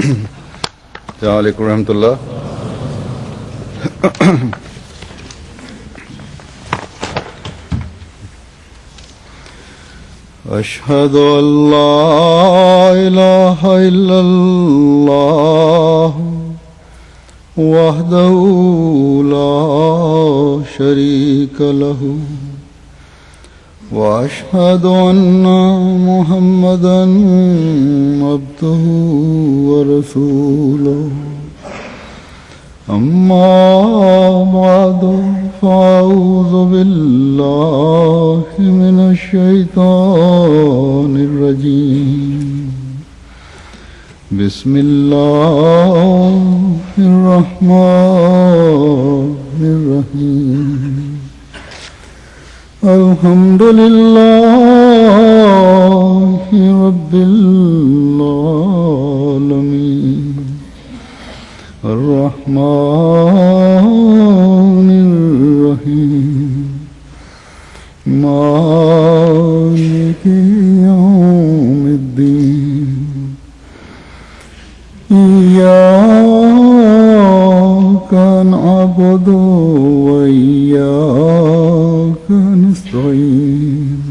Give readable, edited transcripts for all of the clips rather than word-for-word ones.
السلام علیکم ورحمۃ اللہ. اشہد ان لا الہ الا اللہ وحدہ لا شریک لہ واشہد ان محمدا عبدہ ورسولہ. اما بعد فاعوذ باللہ من الشیطان الرجیم. بسم اللہ الرحمن الرحیم. الحمد للہ رب العالمین الرحمن الرحیم مالک یوم الدین. ایاک نعبد وإیاک نستعین.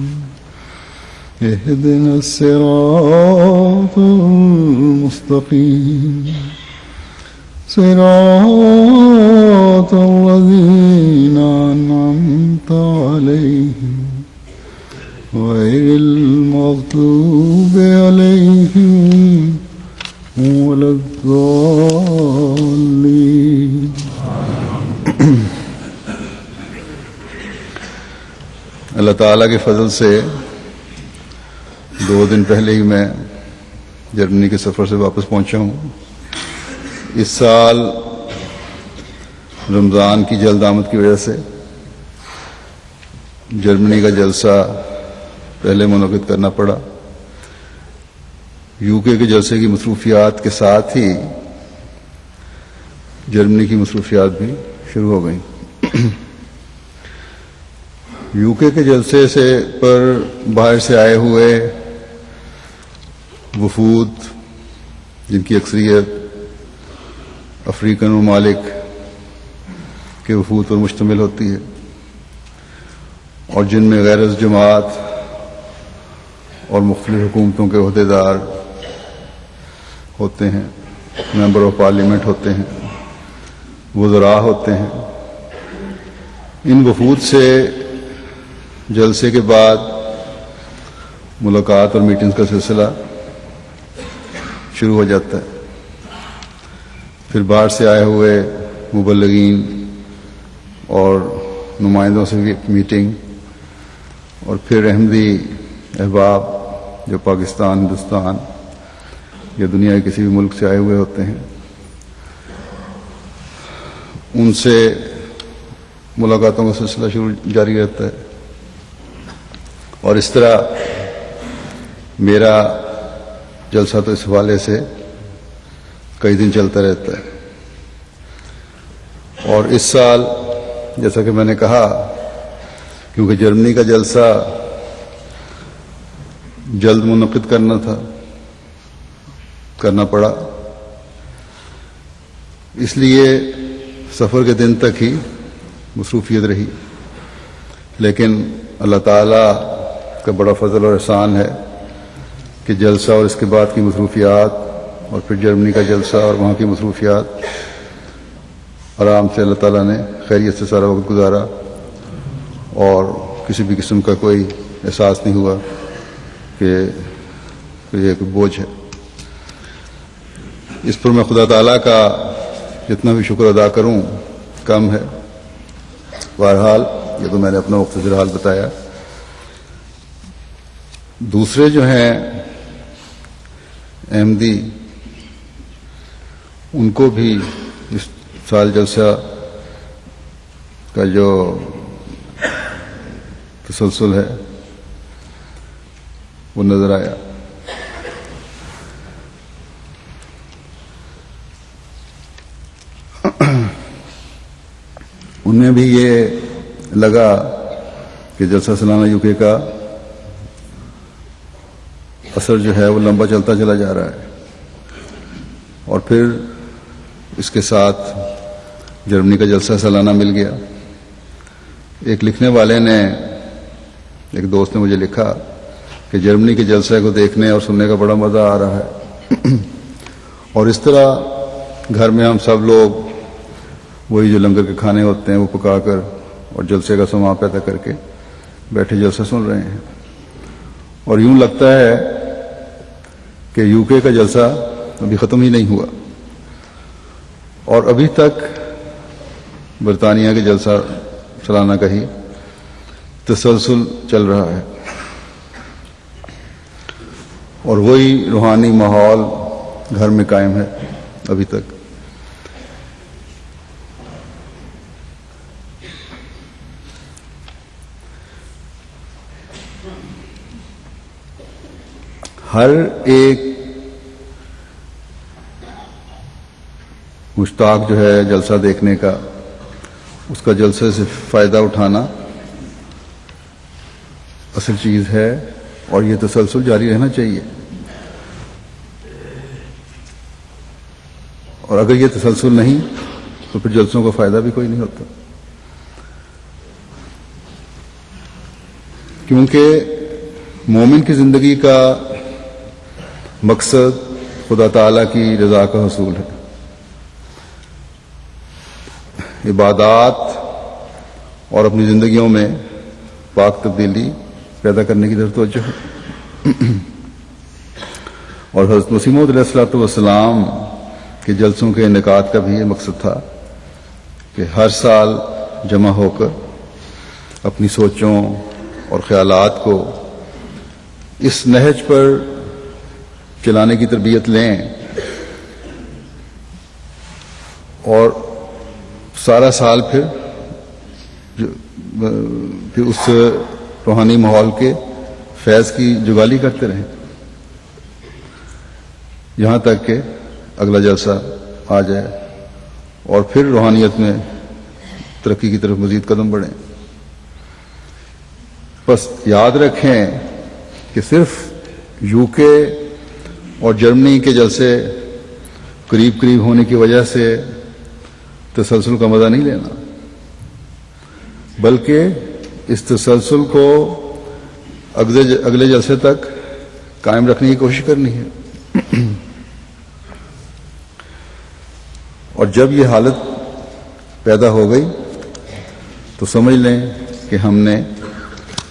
اهدنا الصراط المستقیم صراط الذین أنعمت علیہم غیر المغضوب علیہم ولا الضالین. اللہ تعالیٰ کے فضل سے 2 دن پہلے ہی میں جرمنی کے سفر سے واپس پہنچا ہوں. اس سال رمضان کی جلد آمد کی وجہ سے جرمنی کا جلسہ پہلے منعقد کرنا پڑا. UK کے جلسے کی مصروفیات کے ساتھ ہی جرمنی کی مصروفیات بھی شروع ہو گئیں. UK کے جلسے پر باہر سے آئے ہوئے وفود، جن کی اکثریت افریقن ممالک کے وفود پر مشتمل ہوتی ہے اور جن میں غیر جماعت اور مختلف حکومتوں کے عہدیدار ہوتے ہیں، ممبر آف پارلیمنٹ ہوتے ہیں، وزراء ہوتے ہیں. ان وفود سے جلسے کے بعد ملاقات اور میٹنگز کا سلسلہ شروع ہو جاتا ہے. پھر باہر سے آئے ہوئے مبلغین اور نمائندوں سے میٹنگ، اور پھر احمدی احباب جو پاکستان، ہندوستان یا دنیا کے کسی بھی ملک سے آئے ہوئے ہوتے ہیں، ان سے ملاقاتوں کا سلسلہ جاری رہتا ہے. اور اس طرح میرا جلسہ تو اس حوالے سے کئی دن چلتا رہتا ہے. اور اس سال جیسا کہ میں نے کہا، کیونکہ جرمنی کا جلسہ جلد منعقد کرنا پڑا، اس لیے سفر کے دن تک ہی مصروفیت رہی. لیکن اللہ تعالیٰ کا بڑا فضل اور احسان ہے کہ جلسہ اور اس کے بعد کی مصروفیات اور پھر جرمنی کا جلسہ اور وہاں کی مصروفیات آرام سے اللہ تعالیٰ نے خیریت سے سارا وقت گزارا، اور کسی بھی قسم کا کوئی احساس نہیں ہوا کہ یہ کوئی بوجھ ہے. اس پر میں خدا تعالیٰ کا جتنا بھی شکر ادا کروں کم ہے. بہرحال یہ تو میں نے اپنا مختصر حال بتایا. دوسرے جو ہیں احمدی، ان کو بھی اس سال جلسہ کا جو تسلسل ہے وہ نظر آیا. انہیں بھی یہ لگا کہ جلسہ سالانہ UK کا اثر جو ہے وہ لمبا چلتا چلا جا رہا ہے اور پھر اس کے ساتھ جرمنی کا جلسہ سالانہ مل گیا. ایک لکھنے والے نے، ایک دوست نے مجھے لکھا کہ جرمنی کے جلسے کو دیکھنے اور سننے کا بڑا مزہ آ رہا ہے. اور اس طرح گھر میں ہم سب لوگ وہی جو لنگر کے کھانے ہوتے ہیں وہ پکا کر اور جلسے کا سامان پیدا کر کے بیٹھے جلسہ سن رہے ہیں. اور یوں لگتا ہے کہ یو کے کا جلسہ ابھی ختم ہی نہیں ہوا اور ابھی تک برطانیہ کے جلسہ سالانہ کا ہی تسلسل چل رہا ہے. اور وہی روحانی ماحول گھر میں قائم ہے ابھی تک. ہر ایک مشتاق جو ہے جلسہ دیکھنے کا، اس کا جلسے سے فائدہ اٹھانا اصل چیز ہے اور یہ تسلسل جاری رہنا چاہیے. اور اگر یہ تسلسل نہیں تو پھر جلسوں کا فائدہ بھی کوئی نہیں ہوتا، کیونکہ مومن کی زندگی کا مقصد خدا تعالیٰ کی رضا کا حصول ہے. عبادات اور اپنی زندگیوں میں پاک تبدیلی پیدا کرنے کی طرف توجہ ہے. اور حضرت مسیح موعود علیہ الصلوۃ والسلام کے جلسوں کے انعقاد کا بھی یہ مقصد تھا کہ ہر سال جمع ہو کر اپنی سوچوں اور خیالات کو اس نہج پر چلانے کی تربیت لیں اور سارا سال پھر اس روحانی ماحول کے فیض کی جگالی کرتے رہیں یہاں تک کہ اگلا جلسہ آ جائے اور پھر روحانیت میں ترقی کی طرف مزید قدم بڑھیں. بس یاد رکھیں کہ صرف یو کے اور جرمنی کے جلسے قریب قریب ہونے کی وجہ سے تسلسل کا مزہ نہیں لینا، بلکہ اس تسلسل کو اگلے جلسے تک قائم رکھنے کی کوشش کرنی ہے. اور جب یہ حالت پیدا ہو گئی تو سمجھ لیں کہ ہم نے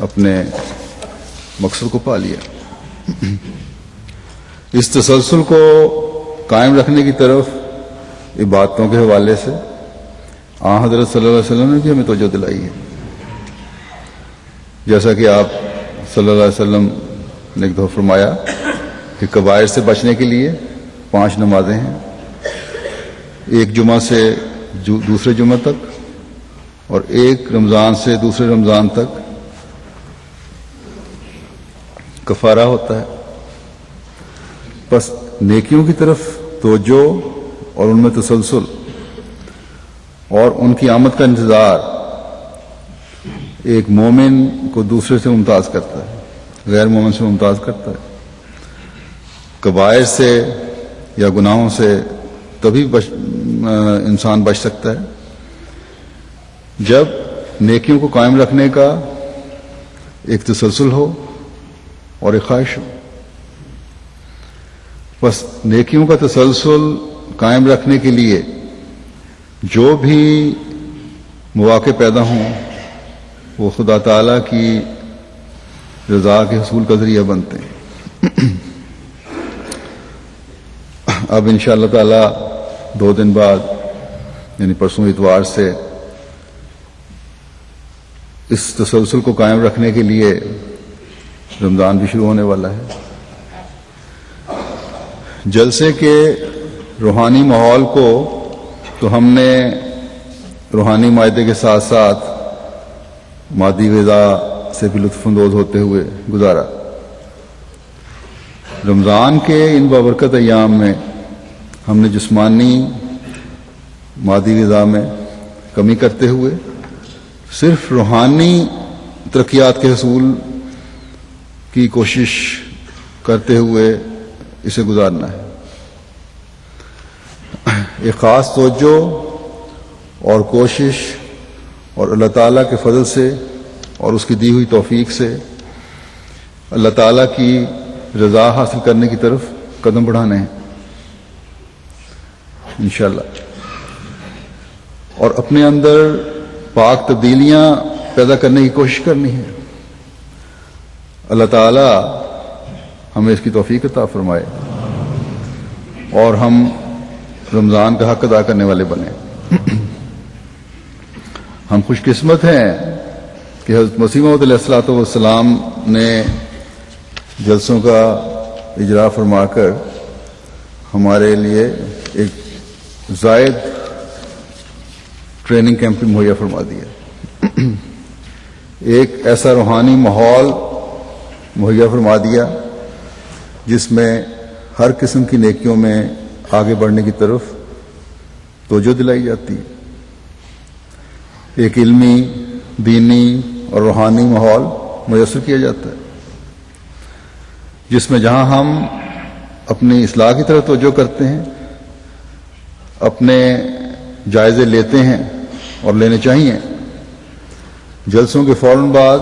اپنے مقصد کو پا لیا. اس تسلسل کو قائم رکھنے کی طرف عبادتوں کے حوالے سے حضرت صلی اللہ علیہ وسلم نے بھی ہمیں توجہ دلائی ہے. جیسا کہ آپ صلی اللہ علیہ وسلم نے ایک دفعہ فرمایا کہ کبائر سے بچنے کے لیے 5 نمازیں ہیں، ایک جمعہ سے دوسرے جمعہ تک اور ایک رمضان سے دوسرے رمضان تک کفارہ ہوتا ہے. بس نیکیوں کی طرف توجہ اور ان میں تسلسل اور ان کی آمد کا انتظار ایک مومن کو دوسرے سے ممتاز کرتا ہے، غیر مومن سے ممتاز کرتا ہے. کبائر سے یا گناہوں سے تبھی انسان بچ سکتا ہے جب نیکیوں کو قائم رکھنے کا ایک تسلسل ہو اور ایک خواہش ہو. بس نیکیوں کا تسلسل قائم رکھنے کے لیے جو بھی مواقع پیدا ہوں وہ خدا تعالیٰ کی رضا کے حصول کا ذریعہ بنتے ہیں. اب انشاءاللہ تعالیٰ 2 دن بعد یعنی پرسوں اتوار سے اس تسلسل کو قائم رکھنے کے لیے رمضان بھی شروع ہونے والا ہے. جلسے کے روحانی ماحول کو تو ہم نے روحانی معاہدے کے ساتھ ساتھ مادی غذا سے بھی لطف اندوز ہوتے ہوئے گزارا. رمضان کے ان بابرکت ایام میں ہم نے جسمانی مادی غذا میں کمی کرتے ہوئے صرف روحانی ترقیات کے حصول کی کوشش کرتے ہوئے اسے گزارنا ہے. ایک خاص توجہ اور کوشش اور اللہ تعالیٰ کے فضل سے اور اس کی دی ہوئی توفیق سے اللہ تعالیٰ کی رضا حاصل کرنے کی طرف قدم بڑھانے ہیں انشاءاللہ، اور اپنے اندر پاک تبدیلیاں پیدا کرنے کی کوشش کرنی ہے۔ اللہ تعالیٰ ہمیں اس کی توفیق عطا فرمائے اور ہم رمضان کا حق ادا کرنے والے بنیں۔ ہم خوش قسمت ہیں کہ حضرت مسیح موعود علیہ الصلوۃ والسلام نے جلسوں کا اجرا فرما کر ہمارے لیے ایک زائد ٹریننگ کیمپ مہیا فرما دیا، ایک ایسا روحانی ماحول مہیا فرما دیا جس میں ہر قسم کی نیکیوں میں آگے بڑھنے کی طرف توجہ دلائی جاتی ہے، ایک علمی، دینی اور روحانی ماحول میسر کیا جاتا ہے جس میں جہاں ہم اپنی اصلاح کی طرف توجہ کرتے ہیں، اپنے جائزے لیتے ہیں اور لینے چاہیے۔ جلسوں کے فوراً بعد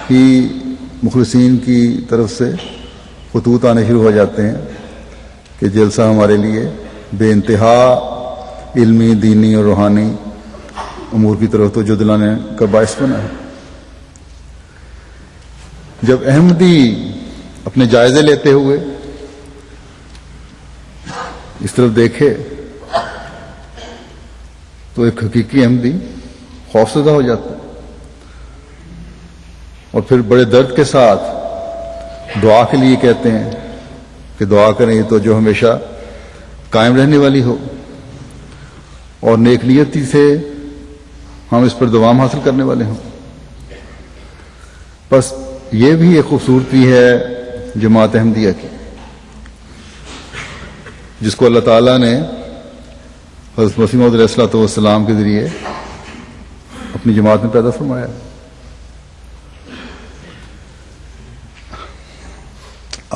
ہی مخلصین کی طرف سے خطوط آنے شروع ہو جاتے ہیں کہ جلسہ ہمارے لیے بے انتہا علمی، دینی اور روحانی امور کی طرف توجہ دلانے کا باعث بنا ہے۔ جب احمدی اپنے جائزے لیتے ہوئے اس طرف دیکھے تو ایک حقیقی احمدی خوفزدہ ہو جاتا ہے اور پھر بڑے درد کے ساتھ دعا کے لیے کہتے ہیں کہ دعا کریں تو جو ہمیشہ قائم رہنے والی ہو، اور نیک نیتی سے ہم اس پر دوام حاصل کرنے والے ہوں۔ بس یہ بھی ایک خوبصورتی ہے جماعت احمدیہ کی، جس کو اللہ تعالیٰ نے حضرت مسیح موعود علیہ الصلوۃ والسلام کے ذریعے اپنی جماعت میں پیدا فرمایا۔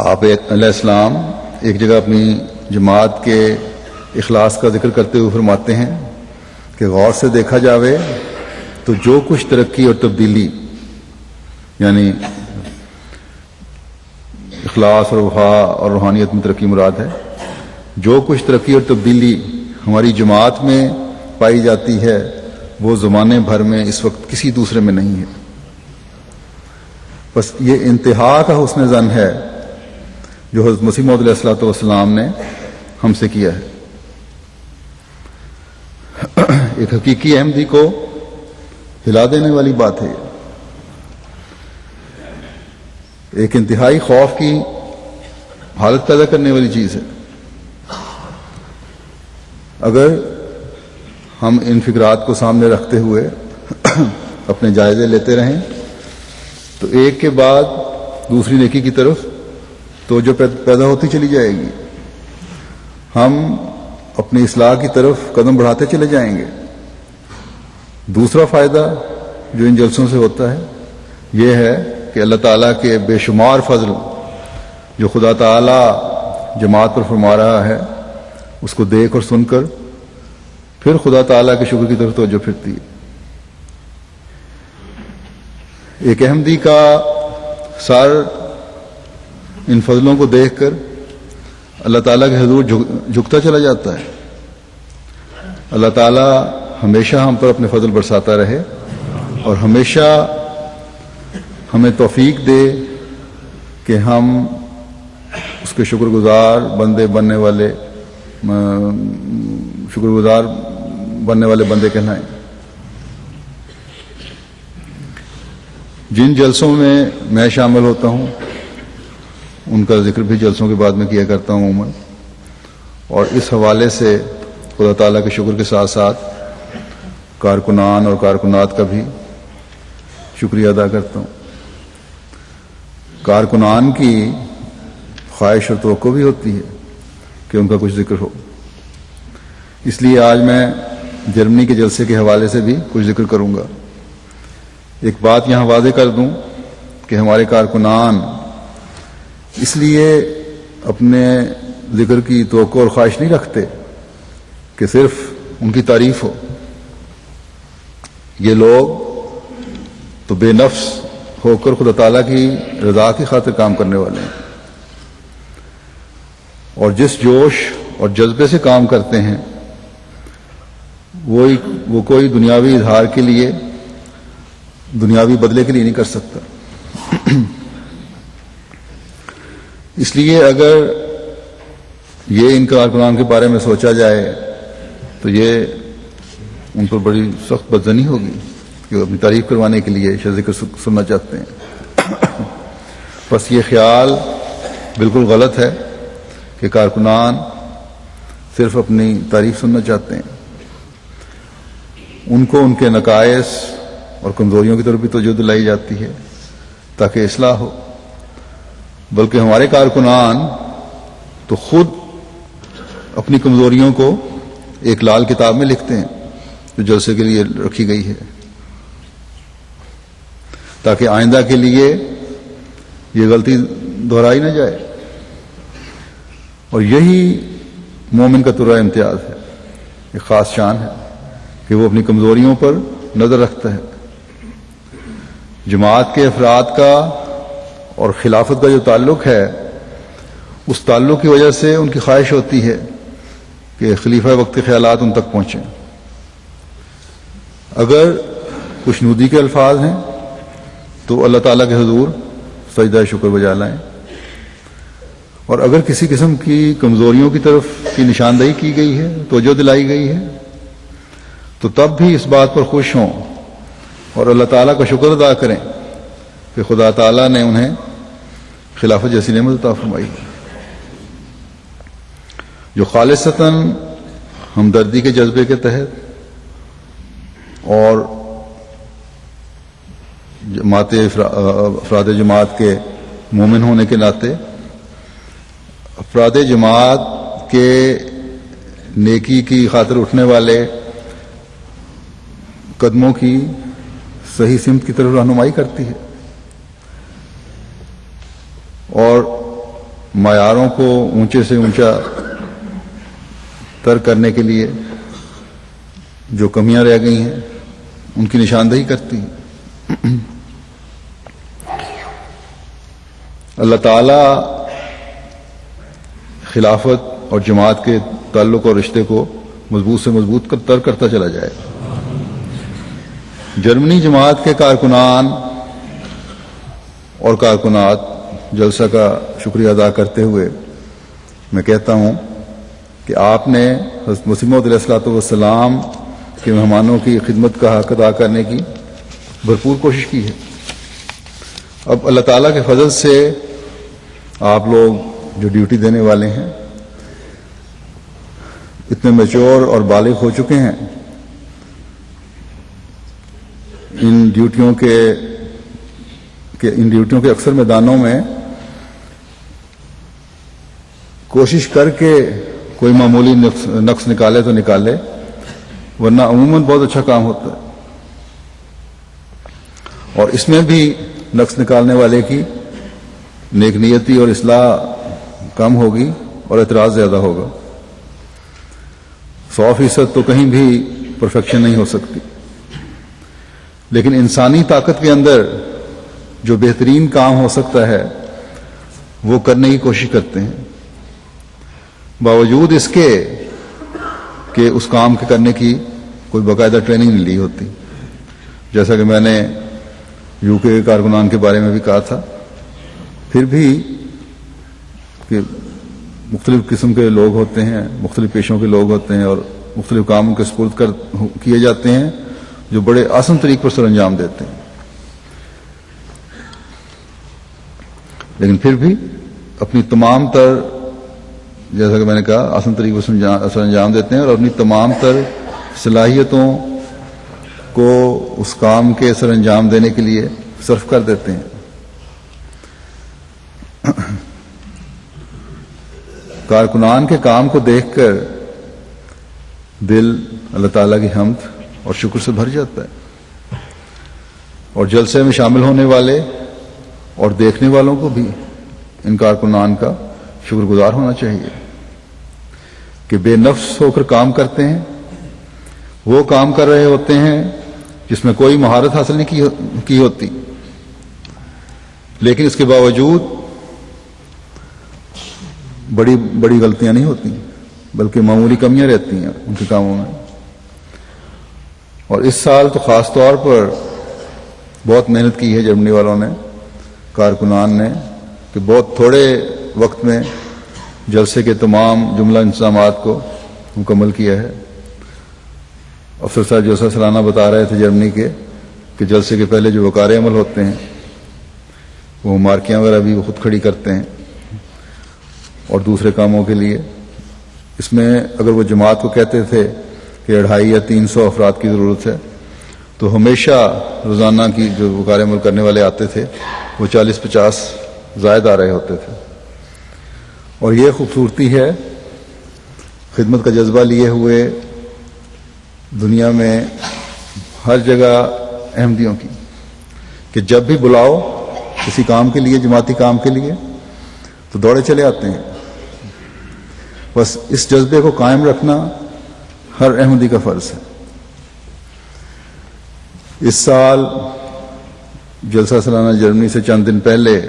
آپ علیہ السلام ایک جگہ اپنی جماعت کے اخلاص کا ذکر کرتے ہوئے فرماتے ہیں کہ غور سے دیکھا جاوے تو جو کچھ ترقی اور تبدیلی، یعنی اخلاص اور وفا اور روحانیت میں ترقی مراد ہے، جو کچھ ترقی اور تبدیلی ہماری جماعت میں پائی جاتی ہے وہ زمانے بھر میں اس وقت کسی دوسرے میں نہیں ہے۔ بس یہ انتہا کا حسن ظن ہے جو حضرت مسیح موعود علیہ الصلوۃ والسلام نے ہم سے کیا ہے۔ ایک حقیقی احمدی کو ہلا دینے والی بات ہے، ایک انتہائی خوف کی حالت پیدا کرنے والی چیز ہے۔ اگر ہم ان فکرات کو سامنے رکھتے ہوئے اپنے جائزے لیتے رہیں تو ایک کے بعد دوسری نیکی کی طرف توجہ پیدا ہوتی چلی جائے گی، ہم اپنی اصلاح کی طرف قدم بڑھاتے چلے جائیں گے۔ دوسرا فائدہ جو ان جلسوں سے ہوتا ہے یہ ہے کہ اللہ تعالیٰ کے بے شمار فضل جو خدا تعالیٰ جماعت پر فرما رہا ہے اس کو دیکھ اور سن کر پھر خدا تعالیٰ کے شکر کی طرف توجہ پھرتی ہے۔ ایک احمدی کا سر ان فضلوں کو دیکھ کر اللہ تعالیٰ کے حضور جھکتا چلا جاتا ہے۔ اللہ تعالیٰ ہمیشہ ہم پر اپنے فضل برساتا رہے اور ہمیشہ ہمیں توفیق دے کہ ہم اس کے شکر گزار بننے والے بندے کہلائیں۔ جن جلسوں میں شامل ہوتا ہوں ان کا ذکر بھی جلسوں کے بعد میں کیا کرتا ہوں عموماً، اور اس حوالے سے خدا تعالیٰ کے شکر کے ساتھ ساتھ کارکنان اور کارکنات کا بھی شکریہ ادا کرتا ہوں۔ کارکنان کی خواہش اور توقع بھی ہوتی ہے کہ ان کا کچھ ذکر ہو، اس لیے آج میں جرمنی کے جلسے کے حوالے سے بھی کچھ ذکر کروں گا۔ ایک بات یہاں واضح کر دوں کہ ہمارے کارکنان اس لیے اپنے ذکر کی توقع اور خواہش نہیں رکھتے کہ صرف ان کی تعریف ہو. یہ لوگ تو بے نفس ہو کر خدا تعالیٰ کی رضا کی خاطر کام کرنے والے ہیں، اور جس جوش اور جذبے سے کام کرتے ہیں وہ کوئی دنیاوی اظہار کے لیے، دنیاوی بدلے کے لیے نہیں کر سکتا. اس لیے اگر یہ ان کارکنان کے بارے میں سوچا جائے تو یہ ان پر بڑی سخت بدظنی ہوگی کہ وہ اپنی تعریف کروانے کے لیے شاید ذکر سننا چاہتے ہیں. بس یہ خیال بالکل غلط ہے کہ کارکنان صرف اپنی تعریف سننا چاہتے ہیں. ان کو ان کے نقائص اور کمزوریوں کی طرف بھی توجہ دلائی جاتی ہے تاکہ اصلاح ہو. بلکہ ہمارے کارکنان تو خود اپنی کمزوریوں کو ایک لال کتاب میں لکھتے ہیں جو جلسے کے لیے رکھی گئی ہے، تاکہ آئندہ کے لیے یہ غلطی دہرائی نہ جائے. اور یہی مومن کا ترہ امتیاز ہے، ایک خاص شان ہے کہ وہ اپنی کمزوریوں پر نظر رکھتا ہے. جماعت کے افراد کا اور خلافت کا جو تعلق ہے، اس تعلق کی وجہ سے ان کی خواہش ہوتی ہے کہ خلیفہ وقت کے خیالات ان تک پہنچیں. اگر خوشنودی کے الفاظ ہیں تو اللہ تعالیٰ کے حضور سجدہ شکر بجا لائیں، اور اگر کسی قسم کی کمزوریوں کی طرف کی نشاندہی کی گئی ہے، توجہ دلائی گئی ہے، تو تب بھی اس بات پر خوش ہوں اور اللہ تعالیٰ کا شکر ادا کریں کہ خدا تعالیٰ نے انہیں خلافت جیسی نعمت عطا فرمائی جو خالصتاً ہمدردی کے جذبے کے تحت اور افراد جماعت کے مومن ہونے کے ناطے افراد جماعت کے نیکی کی خاطر اٹھنے والے قدموں کی صحیح سمت کی طرف رہنمائی کرتی ہے، اور معیاروں کو اونچے سے اونچا تر کرنے کے لیے جو کمیاں رہ گئی ہیں ان کی نشاندہی کرتی ہے. اللہ تعالی خلافت اور جماعت کے تعلق اور رشتے کو مضبوط سے مضبوط تر کرتا چلا جائے. جرمنی جماعت کے کارکنان اور کارکنات جلسہ کا شکریہ ادا کرتے ہوئے میں کہتا ہوں کہ آپ نے حضرت مسیح موعود علیہ الصلوۃ والسلام کے مہمانوں کی خدمت کا حق ادا کرنے کی بھرپور کوشش کی ہے. اب اللہ تعالیٰ کے فضل سے آپ لوگ جو ڈیوٹی دینے والے ہیں اتنے میچور اور بالغ ہو چکے ہیں. ان ڈیوٹیوں کے اکثر میدانوں میں کوشش کر کے کوئی معمولی نقص نکالے تو نکالے، ورنہ عموماً بہت اچھا کام ہوتا ہے. اور اس میں بھی نقص نکالنے والے کی نیک نیتی اور اصلاح کم ہوگی اور اعتراض زیادہ ہوگا. 100% تو کہیں بھی پرفیکشن نہیں ہو سکتی، لیکن انسانی طاقت کے اندر جو بہترین کام ہو سکتا ہے وہ کرنے کی کوشش کرتے ہیں، باوجود اس کے کہ اس کام کے کرنے کی کوئی باقاعدہ ٹریننگ نہیں لی ہوتی. جیسا کہ میں نے UK کے کارکنان کے بارے میں بھی کہا تھا، پھر بھی کہ مختلف قسم کے لوگ ہوتے ہیں، مختلف پیشوں کے لوگ ہوتے ہیں، اور مختلف کام کے سپرد کیے جاتے ہیں جو بڑے آسان طریقے پر سر انجام دیتے ہیں، لیکن پھر بھی اپنی تمام تر، جیسا کہ میں نے کہا، آسان طریقے پر سر انجام دیتے ہیں اور اپنی تمام تر صلاحیتوں کو اس کام کے سر انجام دینے کے لیے صرف کر دیتے ہیں. کارکنان کے کام کو دیکھ کر دل اللہ تعالیٰ کی حمد اور شکر سے بھر جاتا ہے، اور جلسے میں شامل ہونے والے اور دیکھنے والوں کو بھی ان کارکنان کا شکر گزار ہونا چاہیے. کہ بے نفس ہو کر کام کرتے ہیں، وہ کام کر رہے ہوتے ہیں جس میں کوئی مہارت حاصل نہیں کی ہوتی، لیکن اس کے باوجود بڑی بڑی غلطیاں نہیں ہوتی بلکہ معمولی کمیاں رہتی ہیں ان کے کاموں میں۔ اور اس سال تو خاص طور پر بہت محنت کی ہے جرمنی والوں نے، کارکنان نے، کہ بہت تھوڑے وقت میں جلسے کے تمام جملہ انتظامات کو مکمل کیا ہے۔ افسر صاحب جلسہ سالانہ بتا رہے تھے جرمنی کے کہ جلسے کے پہلے جو وقار عمل ہوتے ہیں وہ مارکیاں وغیرہ بھی وہ خود کھڑی کرتے ہیں اور دوسرے کاموں کے لیے۔ اس میں اگر وہ جماعت کو کہتے تھے کہ 250 یا 300 افراد کی ضرورت ہے تو ہمیشہ روزانہ کی جو وقار عمل کرنے والے آتے تھے وہ 40-50 زائد آ رہے ہوتے تھے۔ اور یہ خوبصورتی ہے خدمت کا جذبہ لیے ہوئے دنیا میں ہر جگہ احمدیوں کی، کہ جب بھی بلاؤ کسی کام کے لیے، جماعتی کام کے لیے، تو دوڑے چلے آتے ہیں۔ بس اس جذبے کو قائم رکھنا ہر احمدی کا فرض ہے۔ اس سال جلسہ سالانہ جرمنی سے چند دن پہلے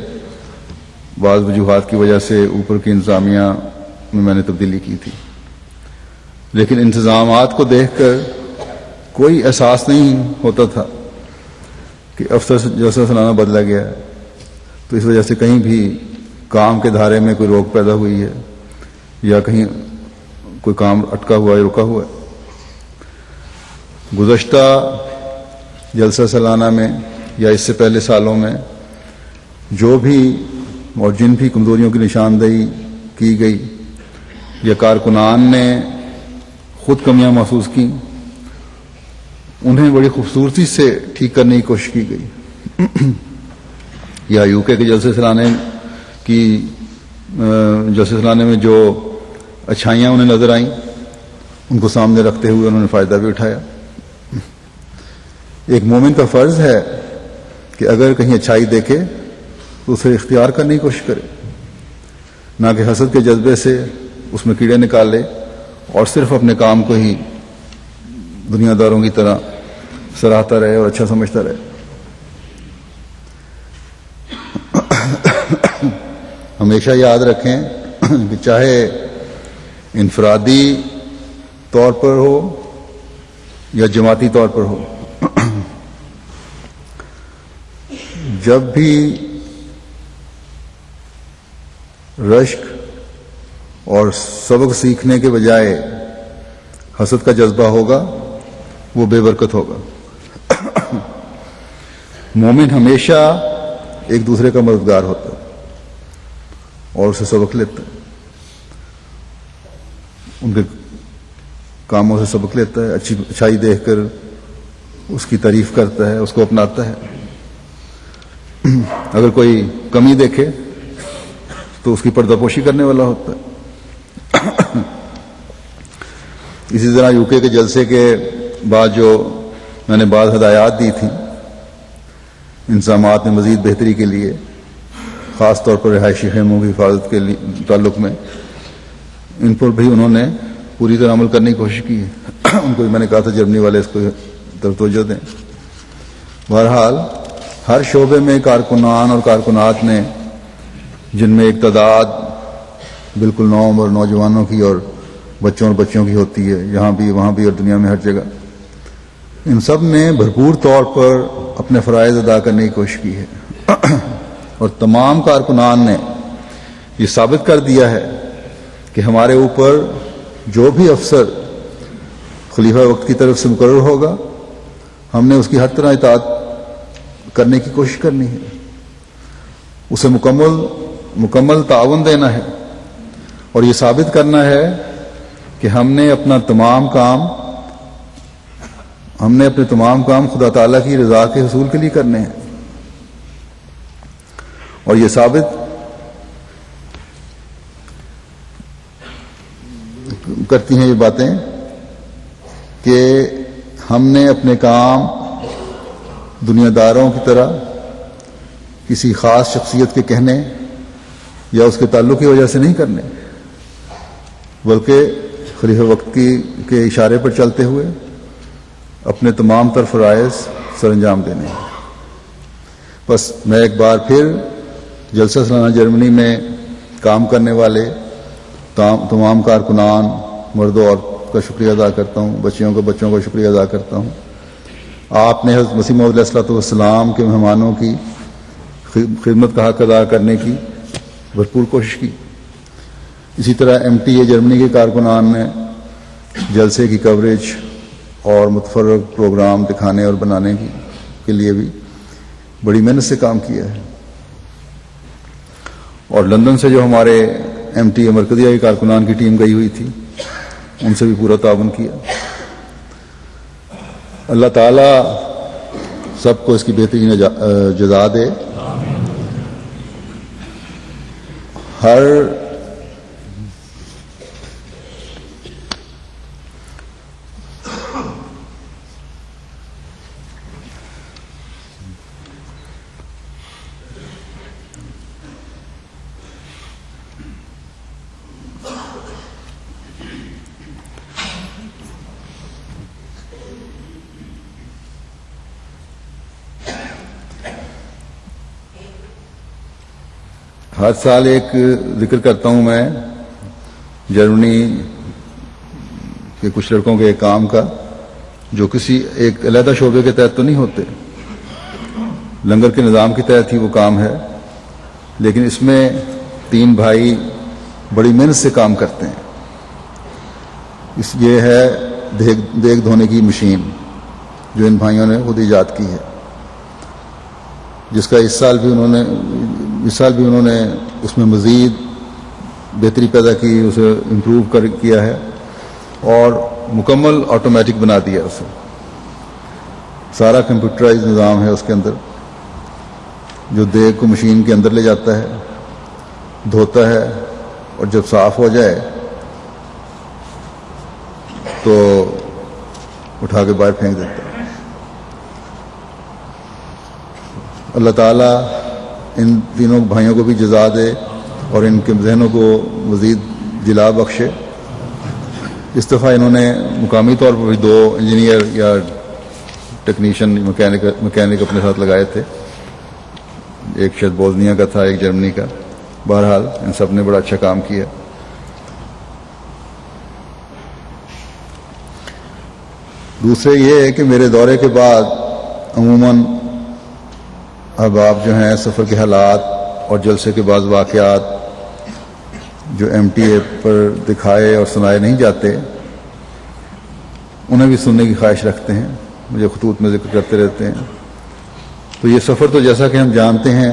بعض وجوہات کی وجہ سے اوپر کی انتظامیہ میں نے تبدیلی کی تھی، لیکن انتظامات کو دیکھ کر کوئی احساس نہیں ہوتا تھا کہ افسر جلسہ سالانہ بدلا گیا ہے، تو اس وجہ سے کہیں بھی کام کے دھارے میں کوئی روک پیدا ہوئی ہے یا کہیں کوئی کام اٹکا ہوا ہے، رکا ہوا ہے۔ گزشتہ جلسہ سالانہ میں یا اس سے پہلے سالوں میں جو بھی اور جن بھی کمزوریوں کی نشاندہی کی گئی یا کارکنان نے خود کمیاں محسوس کی، انہیں بڑی خوبصورتی سے ٹھیک کرنے کی کوشش کی گئی۔ یا UK کے جلسے سالانہ میں جو اچھائیاں انہیں نظر آئیں ان کو سامنے رکھتے ہوئے انہوں نے فائدہ بھی اٹھایا۔ ایک مومن کا فرض ہے کہ اگر کہیں اچھائی دیکھے تو اسے اختیار کرنے کی کوشش کرے، نہ کہ حسد کے جذبے سے اس میں کیڑے نکالے اور صرف اپنے کام کو ہی دنیا داروں کی طرح سراہتا رہے اور اچھا سمجھتا رہے۔ ہمیشہ یاد رکھیں کہ چاہے انفرادی طور پر ہو یا جماعتی طور پر ہو، جب بھی رشک اور سبق سیکھنے کے بجائے حسد کا جذبہ ہوگا وہ بے برکت ہوگا۔ مومن ہمیشہ ایک دوسرے کا مددگار ہوتا ہے اور اسے سبق لیتا ہے، ان کے کاموں سے سبق لیتا ہے، اچھائی دیکھ کر اس کی تعریف کرتا ہے، اس کو اپناتا ہے۔ اگر کوئی کمی دیکھے تو اس کی پردہ پوشی کرنے والا ہوتا ہے۔ اسی طرح UK کے جلسے کے بعد جو میں نے بعض ہدایات دی تھیں انتظامات میں مزید بہتری کے لیے، خاص طور پر رہائشی خیموں کی حفاظت کے تعلق میں، ان پر بھی انہوں نے پوری طرح عمل کرنے کی کوشش کی ہے۔ ان کو میں نے کہا تھا جرمنی والے اس کو توجہ دیں۔ بہرحال ہر شعبے میں کارکنان اور کارکنات نے، جن میں ایک تعداد بالکل نوعمر اور نوجوانوں کی اور بچوں اور بچیوں کی ہوتی ہے، یہاں بھی وہاں بھی اور دنیا میں ہر جگہ، ان سب نے بھرپور طور پر اپنے فرائض ادا کرنے کی کوشش کی ہے۔ اور تمام کارکنان نے یہ ثابت کر دیا ہے کہ ہمارے اوپر جو بھی افسر خلیفہ وقت کی طرف سے مقرر ہوگا، ہم نے اس کی ہر طرح اطاعت کرنے کی کوشش کرنی ہے، اسے مکمل تعاون دینا ہے، اور یہ ثابت کرنا ہے کہ ہم نے اپنے تمام کام خدا تعالیٰ کی رضا کے حصول کے لیے کرنے ہیں۔ اور یہ ثابت کرتی ہیں یہ باتیں کہ ہم نے اپنے کام دنیا داروں کی طرح کسی خاص شخصیت کے کہنے یا اس کے تعلق کی وجہ سے نہیں کرنے، بلکہ خلیفہ وقت کے اشارے پر چلتے ہوئے اپنے تمام تر فرائض سر انجام دینے ہیں۔ بس میں ایک بار پھر جلسہ سالانہ جرمنی میں کام کرنے والے تمام کارکنان مرد و عورت کا شکریہ ادا کرتا ہوں، بچوں کا شکریہ ادا کرتا ہوں۔ آپ نے حضرت مسیح موعود علیہ الصلوۃ والسلام کے مہمانوں کی خدمت کا حق ادا کرنے کی بھرپور کوشش کی۔ اسی طرح MTA جرمنی کے کارکنان نے جلسے کی کوریج اور متفرق پروگرام دکھانے اور بنانے کے لیے بھی بڑی محنت سے کام کیا ہے، اور لندن سے جو ہمارے MTA مرکزیہ کے کارکنان کی ٹیم گئی ہوئی تھی ان سے بھی پورا تعاون کیا۔ اللہ تعالیٰ سب کو اس کی بہترین جزا دے۔ ہر سال ایک ذکر کرتا ہوں میں جرمنی کے کچھ لڑکوں کے کام کا، جو کسی ایک علیحدہ شعبے کے تحت تو نہیں ہوتے، لنگر کے نظام کے تحت ہی وہ کام ہے، لیکن اس میں 3 بھائی بڑی محنت سے کام کرتے ہیں۔ یہ ہے دیگ دھونے کی مشین جو ان بھائیوں نے خود ایجاد کی ہے، جس کا اس سال بھی انہوں نے اس میں مزید بہتری پیدا کی، اسے امپروو کیا ہے اور مکمل آٹومیٹک بنا دیا اسے۔ سارا کمپیوٹرائز نظام ہے اس کے اندر، جو دیگ کو مشین کے اندر لے جاتا ہے، دھوتا ہے، اور جب صاف ہو جائے تو اٹھا کے باہر پھینک دیتا ہے۔ اللہ تعالیٰ ان تینوں بھائیوں کو بھی جزا دے اور ان کے ذہنوں کو مزید جلا بخشے۔ اس دفعہ انہوں نے مقامی طور پر بھی 2 انجینئر یا ٹیکنیشین مکینک اپنے ساتھ لگائے تھے، ایک شاید بوزنیا کا تھا، ایک جرمنی کا۔ بہرحال ان سب نے بڑا اچھا کام کیا۔ دوسرے یہ ہے کہ میرے دورے کے بعد عموماً احباب جو ہیں سفر کے حالات اور جلسے کے بعض واقعات جو MTA پر دکھائے اور سنائے نہیں جاتے، انہیں بھی سننے کی خواہش رکھتے ہیں، مجھے خطوط میں ذکر کرتے رہتے ہیں۔ تو یہ سفر تو جیسا کہ ہم جانتے ہیں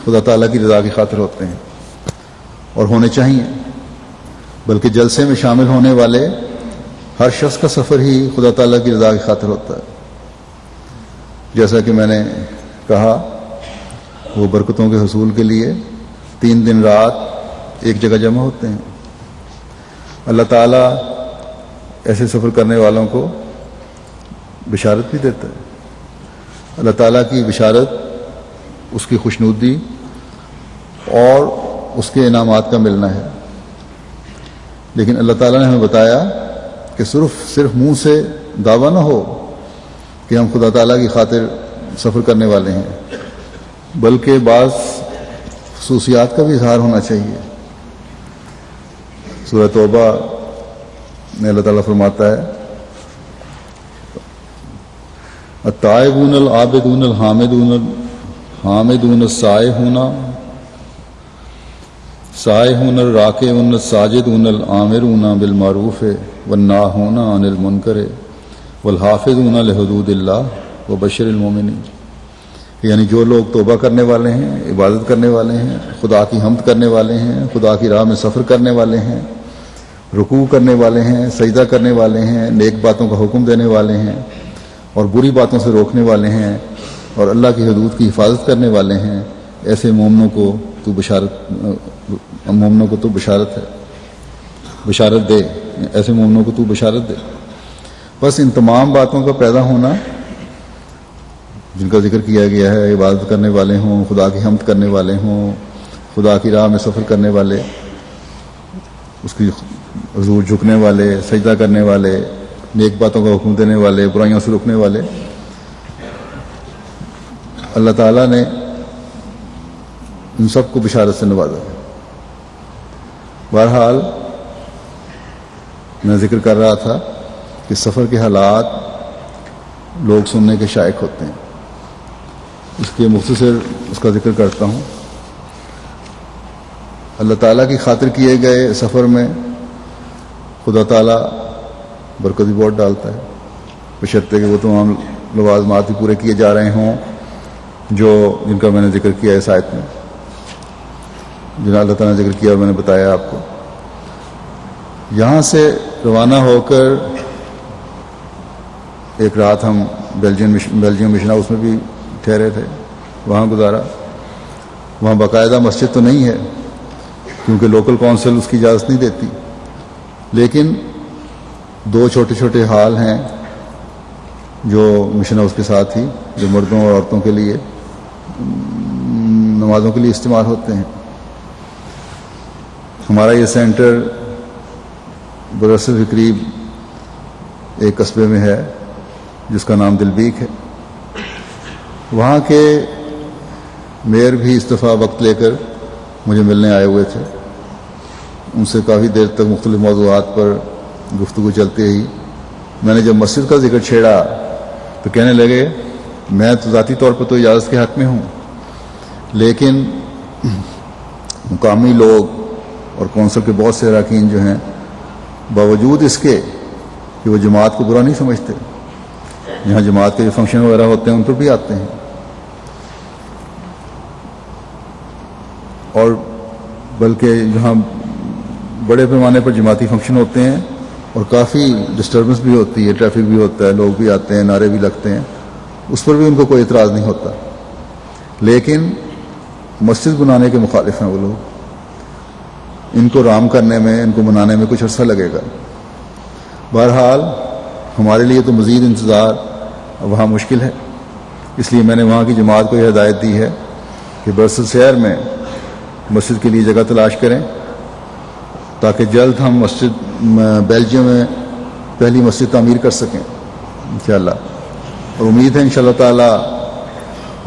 خدا تعالیٰ کی رضا کی خاطر ہوتے ہیں اور ہونے چاہیے، بلکہ جلسے میں شامل ہونے والے ہر شخص کا سفر ہی خدا تعالیٰ کی رضا کی خاطر ہوتا ہے۔ جیسا کہ میں نے کہا، وہ برکتوں کے حصول کے لیے 3 دن رات ایک جگہ جمع ہوتے ہیں۔ اللہ تعالیٰ ایسے سفر کرنے والوں کو بشارت بھی دیتا ہے۔ اللہ تعالیٰ کی بشارت اس کی خوشنودی اور اس کے انعامات کا ملنا ہے، لیکن اللہ تعالیٰ نے ہمیں بتایا کہ صرف منہ سے دعویٰ نہ ہو کہ ہم خدا تعالیٰ کی خاطر سفر کرنے والے ہیں، بلکہ بعض خصوصیات کا بھی اظہار ہونا چاہیے۔ سورہ توبہ میں اللہ تعالیٰ فرماتا ہے، التائبون العابدون الحامدون السائحون الراکعون الساجدون الآمرون بالمعروف والناہون عن المنکر والحافظون لحدود اللہ وبشر المومنین۔ یعنی جو لوگ توبہ کرنے والے ہیں، عبادت کرنے والے ہیں، خدا کی حمد کرنے والے ہیں، خدا کی راہ میں سفر کرنے والے ہیں، رکوع کرنے والے ہیں، سجدہ کرنے والے ہیں، نیک باتوں کا حکم دینے والے ہیں اور بری باتوں سے روکنے والے ہیں اور اللہ کی حدود کی حفاظت کرنے والے ہیں، ایسے مومنوں کو تو بشارت دے، ایسے مومنوں کو تو بشارت دے۔ بس ان تمام باتوں کا پیدا ہونا جن کا ذکر کیا گیا ہے، عبادت کرنے والے ہوں، خدا کی حمد کرنے والے ہوں، خدا کی راہ میں سفر کرنے والے، اس کی حضور جھکنے والے، سجدہ کرنے والے، نیک باتوں کا حکم دینے والے، برائیوں سے رکنے والے، اللہ تعالیٰ نے ان سب کو بشارت سے نوازا ہے۔ بہرحال میں ذکر کر رہا تھا کہ سفر کے حالات لوگ سننے کے شائق ہوتے ہیں، اس کے مختصر اس کا ذکر کرتا ہوں۔ اللہ تعالیٰ کی خاطر کیے گئے سفر میں خدا تعالیٰ برکت بھی بہت ڈالتا ہے، بشرطے کہ وہ تمام لوازمات بھی پورے کیے جا رہے ہوں جن کا میں نے ذکر کیا اس آیت میں، جنہیں اللہ تعالیٰ نے ذکر کیا اور میں نے بتایا آپ کو۔ یہاں سے روانہ ہو کر ایک رات ہم بیلجیم مشن ہاؤس میں بھی ٹھہرے تھے، وہاں گزارا۔ وہاں باقاعدہ مسجد تو نہیں ہے کیونکہ لوکل کونسل اس کی اجازت نہیں دیتی، لیکن 2 چھوٹے چھوٹے ہال ہیں جو مشن ہاؤس کے ساتھ ہی، جو مردوں اور عورتوں کے لیے نمازوں کے لیے استعمال ہوتے ہیں۔ ہمارا یہ سینٹر برسل کے قریب ایک قصبے میں ہے جس کا نام دلبیک ہے۔ وہاں کے میئر بھی اس دفعہ وقت لے کر مجھے ملنے آئے ہوئے تھے، ان سے کافی دیر تک مختلف موضوعات پر گفتگو چلتی رہی۔ میں نے جب مسجد کا ذکر چھیڑا تو کہنے لگے میں تو ذاتی طور پر تو اجازت کے حق میں ہوں، لیکن مقامی لوگ اور کونسل کے بہت سے اراکین جو ہیں باوجود اس کے کہ وہ جماعت کو برا نہیں سمجھتے، یہاں جماعت کے جو فنکشن وغیرہ ہوتے ہیں ان پر بھی آتے ہیں، اور بلکہ جہاں بڑے پیمانے پر جماعتی فنکشن ہوتے ہیں اور کافی ڈسٹربنس بھی ہوتی ہے، ٹریفک بھی ہوتا ہے، لوگ بھی آتے ہیں، نعرے بھی لگتے ہیں، اس پر بھی ان کو کوئی اعتراض نہیں ہوتا، لیکن مسجد بنانے کے مخالف ہیں وہ لوگ۔ ان کو رام کرنے میں، ان کو منانے میں کچھ عرصہ لگے گا۔ بہرحال ہمارے لیے تو مزید انتظار وہاں مشکل ہے، اس لیے میں نے وہاں کی جماعت کو یہ ہدایت دی ہے کہ برسل شہر میں مسجد کے لیے جگہ تلاش کریں تاکہ جلد ہم بیلجیم میں پہلی مسجد تعمیر کر سکیں انشاءاللہ، اور امید ہے انشاءاللہ تعالی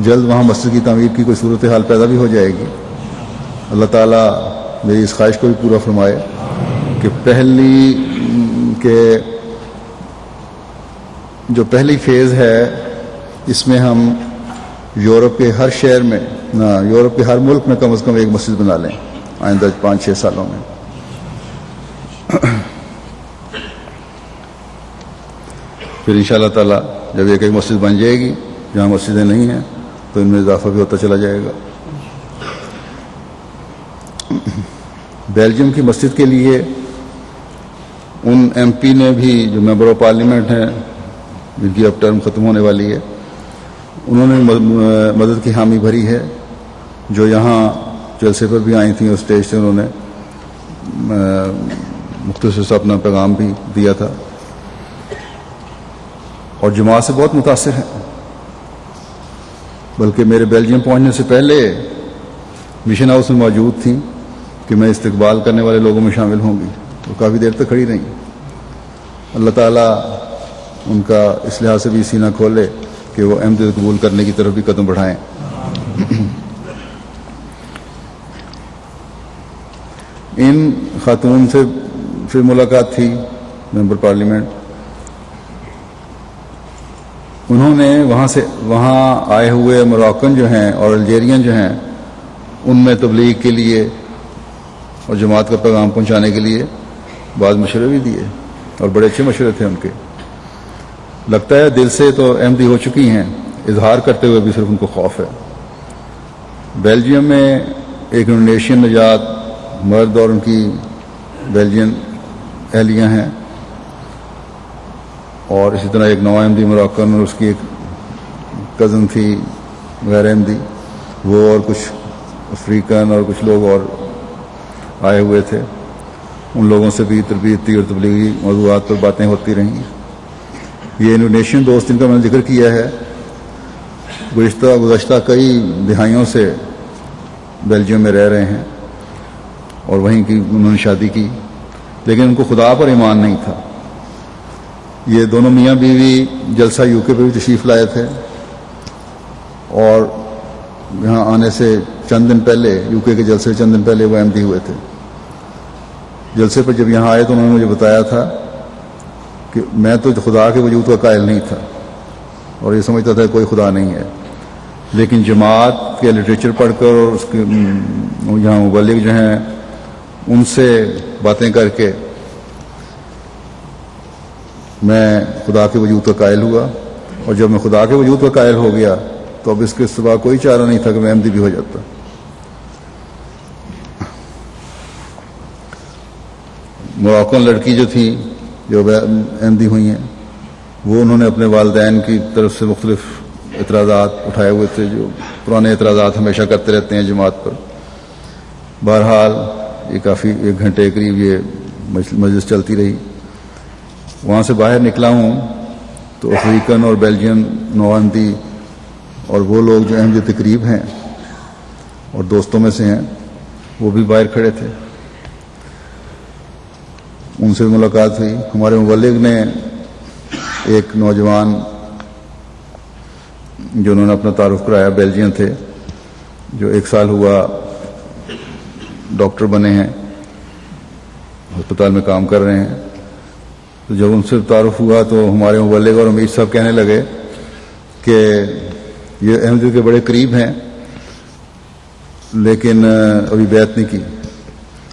جلد وہاں مسجد کی تعمیر کی کوئی صورتحال پیدا بھی ہو جائے گی۔ اللہ تعالیٰ میری اس خواہش کو بھی پورا فرمائے کہ جو پہلی فیز ہے اس میں ہم یورپ کے ہر شہر میں یورپ کے ہر ملک میں کم از کم ایک مسجد بنا لیں آئندہ 5-6 سالوں میں۔ پھر انشاءاللہ تعالیٰ جب ایک مسجد بن جائے گی، جہاں مسجدیں نہیں ہیں تو ان میں اضافہ بھی ہوتا چلا جائے گا۔ بیلجیم کی مسجد کے لیے ان ایم پی نے بھی، جو ممبر آف پارلیمنٹ ہیں جن کی اب ٹرم ختم ہونے والی ہے، انہوں نے مدد کی حامی بھری ہے، جو یہاں جلسے پر بھی آئی تھیں اور اسٹیج سے انہوں نے مختصر سے اپنا پیغام بھی دیا تھا، اور جماعت سے بہت متاثر ہیں۔ بلکہ میرے بیلجیم پہنچنے سے پہلے مشن ہاؤس میں موجود تھیں کہ میں استقبال کرنے والے لوگوں میں شامل ہوں گی، تو کافی دیر تک کھڑی رہیں۔ اللہ تعالیٰ ان کا اس لحاظ سے بھی سینہ کھولے کہ وہ احمد قبول کرنے کی طرف بھی قدم بڑھائیں۔ ان خاتون سے پھر ملاقات تھی ممبر پارلیمنٹ، انہوں نے وہاں آئے ہوئے موراکن جو ہیں اور الجیرین جو ہیں ان میں تبلیغ کے لیے اور جماعت کا پیغام پہنچانے کے لیے بعض مشورے بھی دیے، اور بڑے اچھے مشورے تھے ان کے۔ لگتا ہے دل سے تو احمدی ہو چکی ہیں، اظہار کرتے ہوئے بھی صرف ان کو خوف ہے۔ بیلجیم میں ایک انڈونیشین نژاد مرد اور ان کی بیلجین اہلیہ ہیں، اور اسی طرح ایک نو احمدی موراکن اور اس کی ایک کزن تھی غیر احمدی، وہ اور کچھ افریقن اور کچھ لوگ اور آئے ہوئے تھے۔ ان لوگوں سے بھی تربیتی اور تبلیغی موضوعات پر باتیں ہوتی رہیں۔ یہ انڈونیشین دوست جن کا میں نے ذکر کیا ہے گزشتہ کئی دہائیوں سے بیلجیم میں رہ رہے ہیں، اور وہیں کی انہوں نے شادی کی، لیکن ان کو خدا پر ایمان نہیں تھا. یہ دونوں میاں بیوی جلسہ یو کے پہ بھی تشریف لائے تھے، اور یہاں آنے سے چند دن پہلے، یو کے جلسے چند دن پہلے وہ احمدی ہوئے تھے. جلسے پر جب یہاں آئے تو انہوں نے مجھے بتایا تھا کہ میں تو خدا کے وجود کا قائل نہیں تھا اور یہ سمجھتا تھا کہ کوئی خدا نہیں ہے، لیکن جماعت کے لٹریچر پڑھ کر اور اس کے یہاں مبلغ جو ہیں ان سے باتیں کر کے میں خدا کے وجود کا قائل ہوا. اور جب میں خدا کے وجود کا قائل ہو گیا تو اب اس کے سوا کوئی چارہ نہیں تھا کہ میں احمدی بھی ہو جاتا. موراکن لڑکی جو تھی جو احمدی ہوئی ہیں، وہ انہوں نے اپنے والدین کی طرف سے مختلف اعتراضات اٹھائے ہوئے تھے، جو پرانے اعتراضات ہمیشہ کرتے رہتے ہیں جماعت پر. بہرحال یہ کافی 1 گھنٹے قریب یہ مجلس چلتی رہی. وہاں سے باہر نکلا ہوں تو افریقن اور بیلجین نواندی اور وہ لوگ جو احمدی تقریب ہیں اور دوستوں میں سے ہیں وہ بھی باہر کھڑے تھے. ان سے ملاقات ہوئی. ہمارے مبلغ نے ایک نوجوان جو انہوں نے اپنا تعارف کرایا، بیلجین تھے، جو 1 سال ہوا ڈاکٹر بنے ہیں، ہسپتال میں کام کر رہے ہیں. تو جب ان سے تعارف ہوا تو ہمارے مبلغ اور امیر صاحب کہنے لگے کہ یہ احمدی کے بڑے قریب ہیں لیکن ابھی بیعت نہیں کی.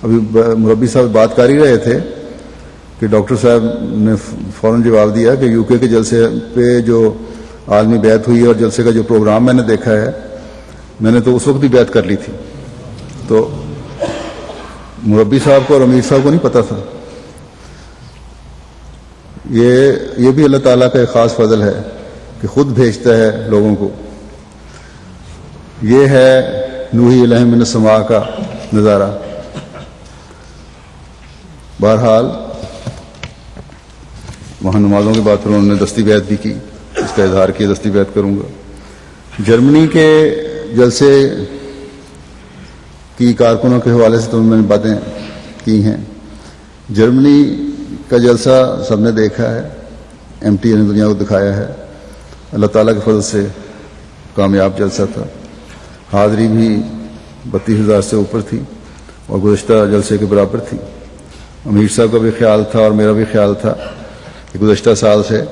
ابھی مربی صاحب بات کر ہی رہے تھے کہ ڈاکٹر صاحب نے فوراً جواب دیا کہ یو کے جلسے پہ جو عالمی بیعت ہوئی اور جلسے کا جو پروگرام میں نے دیکھا ہے، میں نے تو اس وقت بھی بیعت کر لی تھی. تو مربی صاحب کو اور امیر صاحب کو نہیں پتہ تھا. یہ بھی اللہ تعالیٰ کا ایک خاص فضل ہے کہ خود بھیجتا ہے لوگوں کو. یہ ہے نوحی الیہ من السماء کا نظارہ. بہرحال وہاں نمازوں کے بعد پھر انہوں نے دستی بیعت بھی کی، اس کا اظہار کیا دستی بیعت کروں گا. جرمنی کے جلسے کی کارکنوں کے حوالے سے تو میں نے باتیں کی ہیں. جرمنی کا جلسہ سب نے دیکھا ہے، ایم ٹی نے دنیا کو دکھایا ہے. اللہ تعالیٰ کے فضل سے کامیاب جلسہ تھا. حاضری بھی 32,000 سے اوپر تھی اور گزشتہ جلسے کے برابر تھی. امیر صاحب کا بھی خیال تھا اور میرا بھی خیال تھا کہ گزشتہ سال سے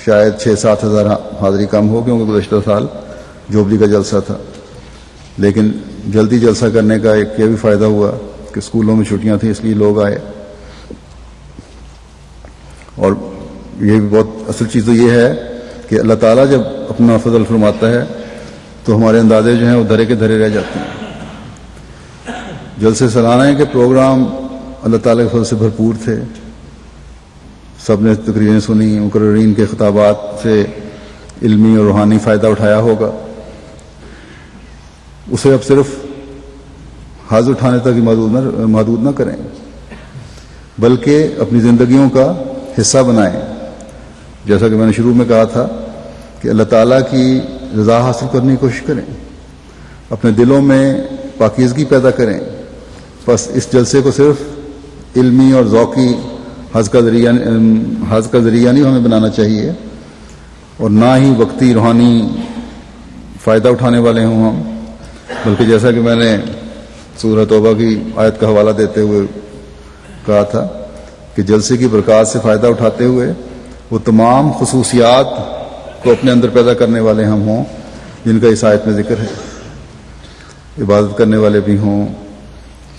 شاید 6-7 ہزار حاضری کم ہو، کیونکہ گزشتہ سال جوبلی کا جلسہ تھا. لیکن جلدی جلسہ کرنے کا ایک یہ بھی فائدہ ہوا کہ اسکولوں میں چھٹیاں تھیں، اس لیے لوگ آئے. اور یہ بھی بہت اصل چیز تو یہ ہے کہ اللہ تعالیٰ جب اپنا فضل فرماتا ہے تو ہمارے اندازے جو ہیں وہ دھرے کے دھرے رہ جاتے ہیں. جلسے سالانہ کے پروگرام اللہ تعالیٰ کے فضل سے بھرپور تھے. سب نے تقریریں سنی، مقررین کے خطابات سے علمی اور روحانی فائدہ اٹھایا ہوگا. اسے اب صرف حاضر اٹھانے تک ہی محدود نہ کریں، بلکہ اپنی زندگیوں کا حصہ بنائیں. جیسا کہ میں نے شروع میں کہا تھا کہ اللہ تعالیٰ کی رضا حاصل کرنے کی کوشش کریں، اپنے دلوں میں پاکیزگی پیدا کریں. بس اس جلسے کو صرف علمی اور ذوقی حظ کا ذریعہ نہیں ہمیں بنانا چاہیے، اور نہ ہی وقتی روحانی فائدہ اٹھانے والے ہوں ہم، بلکہ جیسا کہ میں نے سورہ توبہ کی آیت کا حوالہ دیتے ہوئے کہا تھا کہ جلسے کی برکات سے فائدہ اٹھاتے ہوئے وہ تمام خصوصیات کو اپنے اندر پیدا کرنے والے ہم ہوں جن کا اس آیت میں ذکر ہے. عبادت کرنے والے بھی ہوں،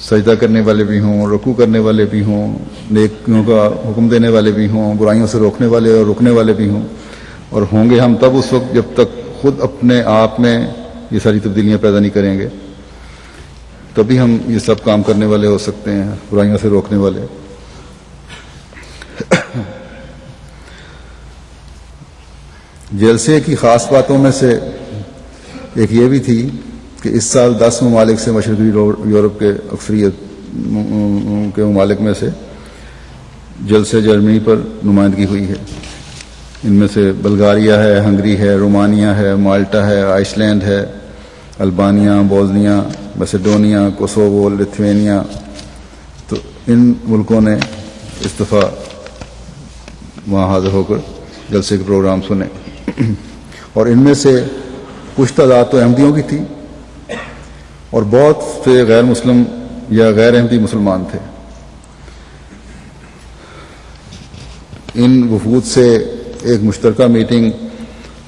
سجدہ کرنے والے بھی ہوں، رکوع کرنے والے بھی ہوں، نیکیوں کا حکم دینے والے بھی ہوں، برائیوں سے روکنے والے اور رکنے والے بھی ہوں. اور ہوں گے ہم تب اس وقت جب تک خود اپنے آپ میں یہ ساری تبدیلیاں پیدا نہیں کریں گے، تبھی ہم یہ سب کام کرنے والے ہو سکتے ہیں، برائیوں سے روکنے والے. جلسے کی خاص باتوں میں سے ایک یہ بھی تھی کہ اس سال 10 ممالک سے، مشرقی یورپ کے اکثریت کے ممالک میں سے جلسے جرمنی پر نمائندگی ہوئی ہے. ان میں سے بلغاریہ ہے، ہنگری ہے، رومانیہ ہے، مالٹا ہے، آئس لینڈ ہے، البانیہ، بوزنیا، میسیڈونیا، کوسوو، لتھوینیا. تو ان ملکوں نے اس دفعہ وہاں حاضر ہو کر جلسے کے پروگرام سنے، اور ان میں سے کچھ تعداد تو احمدیوں کی تھی اور بہت سے غیر مسلم یا غیر احمدی مسلمان تھے۔ ان وفود سے ایک مشترکہ میٹنگ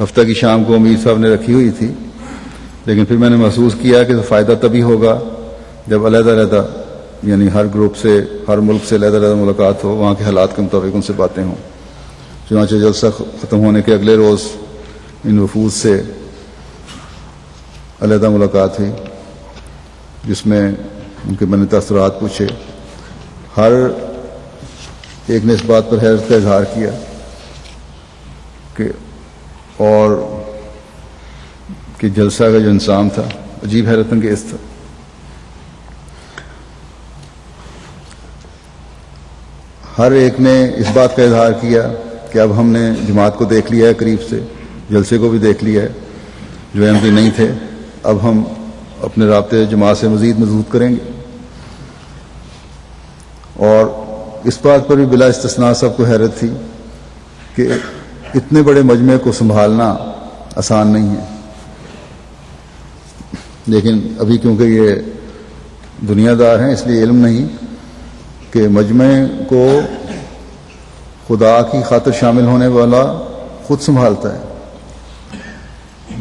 ہفتہ کی شام کو امیر صاحب نے رکھی ہوئی تھی، لیکن پھر میں نے محسوس کیا کہ فائدہ تبھی ہوگا جب علیحدہ علیحدہ، یعنی ہر گروپ سے، ہر ملک سے علیحدہ علیحدہ ملاقات ہو، وہاں کے حالات کے مطابق ان سے باتیں ہوں۔ چنانچہ جلسہ ختم ہونے کے اگلے روز ان وفود سے علیحدہ ملاقات ہوئی، جس میں ان کے من تاثرات پوچھے۔ ہر ایک نے اس بات پر حیرت کا اظہار کیا کہ جلسہ کا جو انظام تھا عجیب حیرت انگیز تھا۔ ہر ایک نے اس بات کا اظہار کیا کہ اب ہم نے جماعت کو دیکھ لیا ہے قریب سے، جلسے کو بھی دیکھ لیا ہے، جو احمدی نہیں تھے اب ہم اپنے رابطے جماعت سے مزید مضبوط کریں گے۔ اور اس بات پر بھی بلا استثناء سب کو حیرت تھی کہ اتنے بڑے مجمع کو سنبھالنا آسان نہیں ہے، لیکن ابھی کیونکہ یہ دنیا دار ہیں اس لیے علم نہیں کہ مجمع کو خدا کی خاطر شامل ہونے والا خود سنبھالتا ہے۔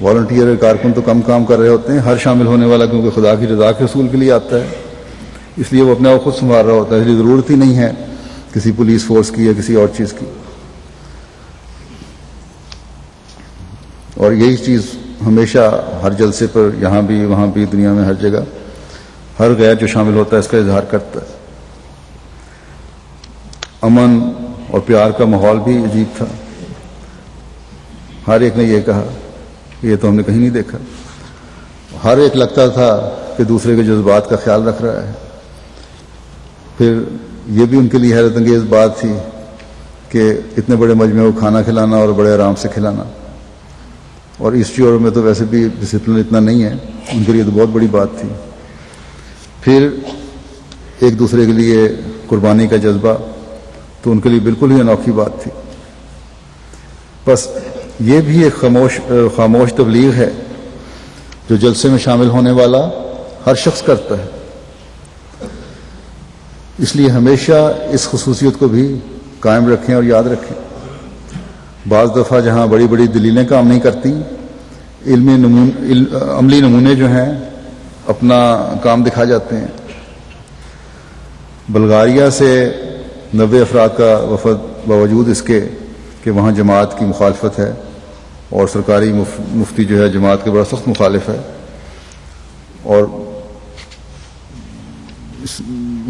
والنٹیئر کارکن تو کم کام کر رہے ہوتے ہیں، ہر شامل ہونے والا کیونکہ خدا کی رضا کے حصول کے لیے آتا ہے، اس لیے وہ اپنے آپ خود سنبھال رہا ہوتا ہے، اس لیے ضرورت ہی نہیں ہے کسی پولیس فورس کی یا کسی اور چیز کی۔ اور یہی چیز ہمیشہ ہر جلسے پر، یہاں بھی وہاں بھی، دنیا میں ہر جگہ، ہر غیر جو شامل ہوتا ہے اس کا اظہار کرتا ہے۔ امن اور پیار کا ماحول بھی عجیب تھا، ہر ایک نے یہ کہا کہ یہ تو ہم نے کہیں نہیں دیکھا۔ ہر ایک لگتا تھا کہ دوسرے کے جذبات کا خیال رکھ رہا ہے۔ پھر یہ بھی ان کے لیے حیرت انگیز بات تھی کہ اتنے بڑے مجمع کو کھانا کھلانا اور بڑے آرام سے کھلانا، اور ایسٹ یورپ میں تو ویسے بھی ڈسپلن اتنا نہیں ہے، ان کے لیے تو بہت بڑی بات تھی۔ پھر ایک دوسرے کے لیے قربانی کا جذبہ تو ان کے لیے بالکل ہی انوکھی بات تھی۔ بس یہ بھی ایک خاموش تبلیغ ہے جو جلسے میں شامل ہونے والا ہر شخص کرتا ہے، اس لیے ہمیشہ اس خصوصیت کو بھی قائم رکھیں اور یاد رکھیں۔ بعض دفعہ جہاں بڑی بڑی دلیلیں کام نہیں کرتی، عملی نمونے جو ہیں اپنا کام دکھا جاتے ہیں۔ بلغاریہ سے 90 افراد کا وفد، باوجود اس کے کہ وہاں جماعت کی مخالفت ہے اور سرکاری مفتی جو ہے جماعت کے بڑا سخت مخالف ہے، اور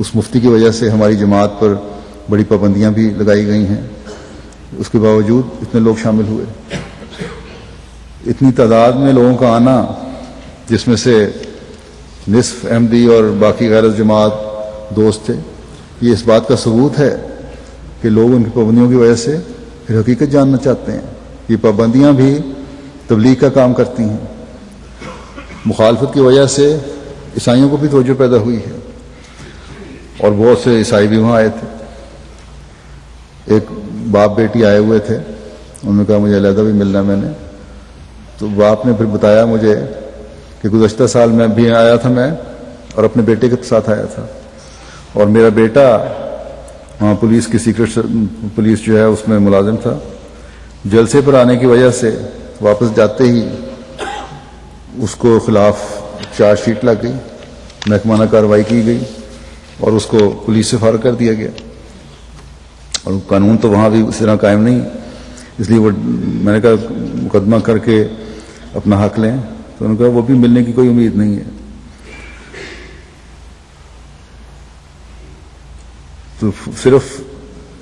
اس مفتی کی وجہ سے ہماری جماعت پر بڑی پابندیاں بھی لگائی گئی ہیں، اس کے باوجود اتنے لوگ شامل ہوئے۔ اتنی تعداد میں لوگوں کا آنا، جس میں سے نصف احمدی اور باقی غیر جماعت دوست تھے، یہ اس بات کا ثبوت ہے کہ لوگ ان کی پابندیوں کی وجہ سے پھر حقیقت جاننا چاہتے ہیں۔ یہ پابندیاں بھی تبلیغ کا کام کرتی ہیں۔ مخالفت کی وجہ سے عیسائیوں کو بھی توجہ پیدا ہوئی ہے، اور بہت سے عیسائی بھی وہاں آئے تھے۔ ایک باپ بیٹی آئے ہوئے تھے، انہوں نے کہا مجھے علیحدہ بھی ملنا ہے۔ میں نے تو باپ نے پھر بتایا مجھے کہ گزشتہ سال میں بھی آیا تھا، میں اور اپنے بیٹے کے ساتھ آیا تھا، اور میرا بیٹا وہاں پولیس کی سیکرٹ پولیس جو ہے اس میں ملازم تھا۔ جلسے پر آنے کی وجہ سے واپس جاتے ہی اس کو خلاف چارج شیٹ لگ گئی، محکمانہ کارروائی کی گئی اور اس کو پولیس سے فارغ کر دیا گیا۔ اور قانون تو وہاں بھی اس طرح قائم نہیں، اس لیے وہ میں نے کہا مقدمہ کر کے اپنا حق لیں، تو انہوں نے کہا وہ بھی ملنے کی کوئی امید نہیں ہے۔ تو صرف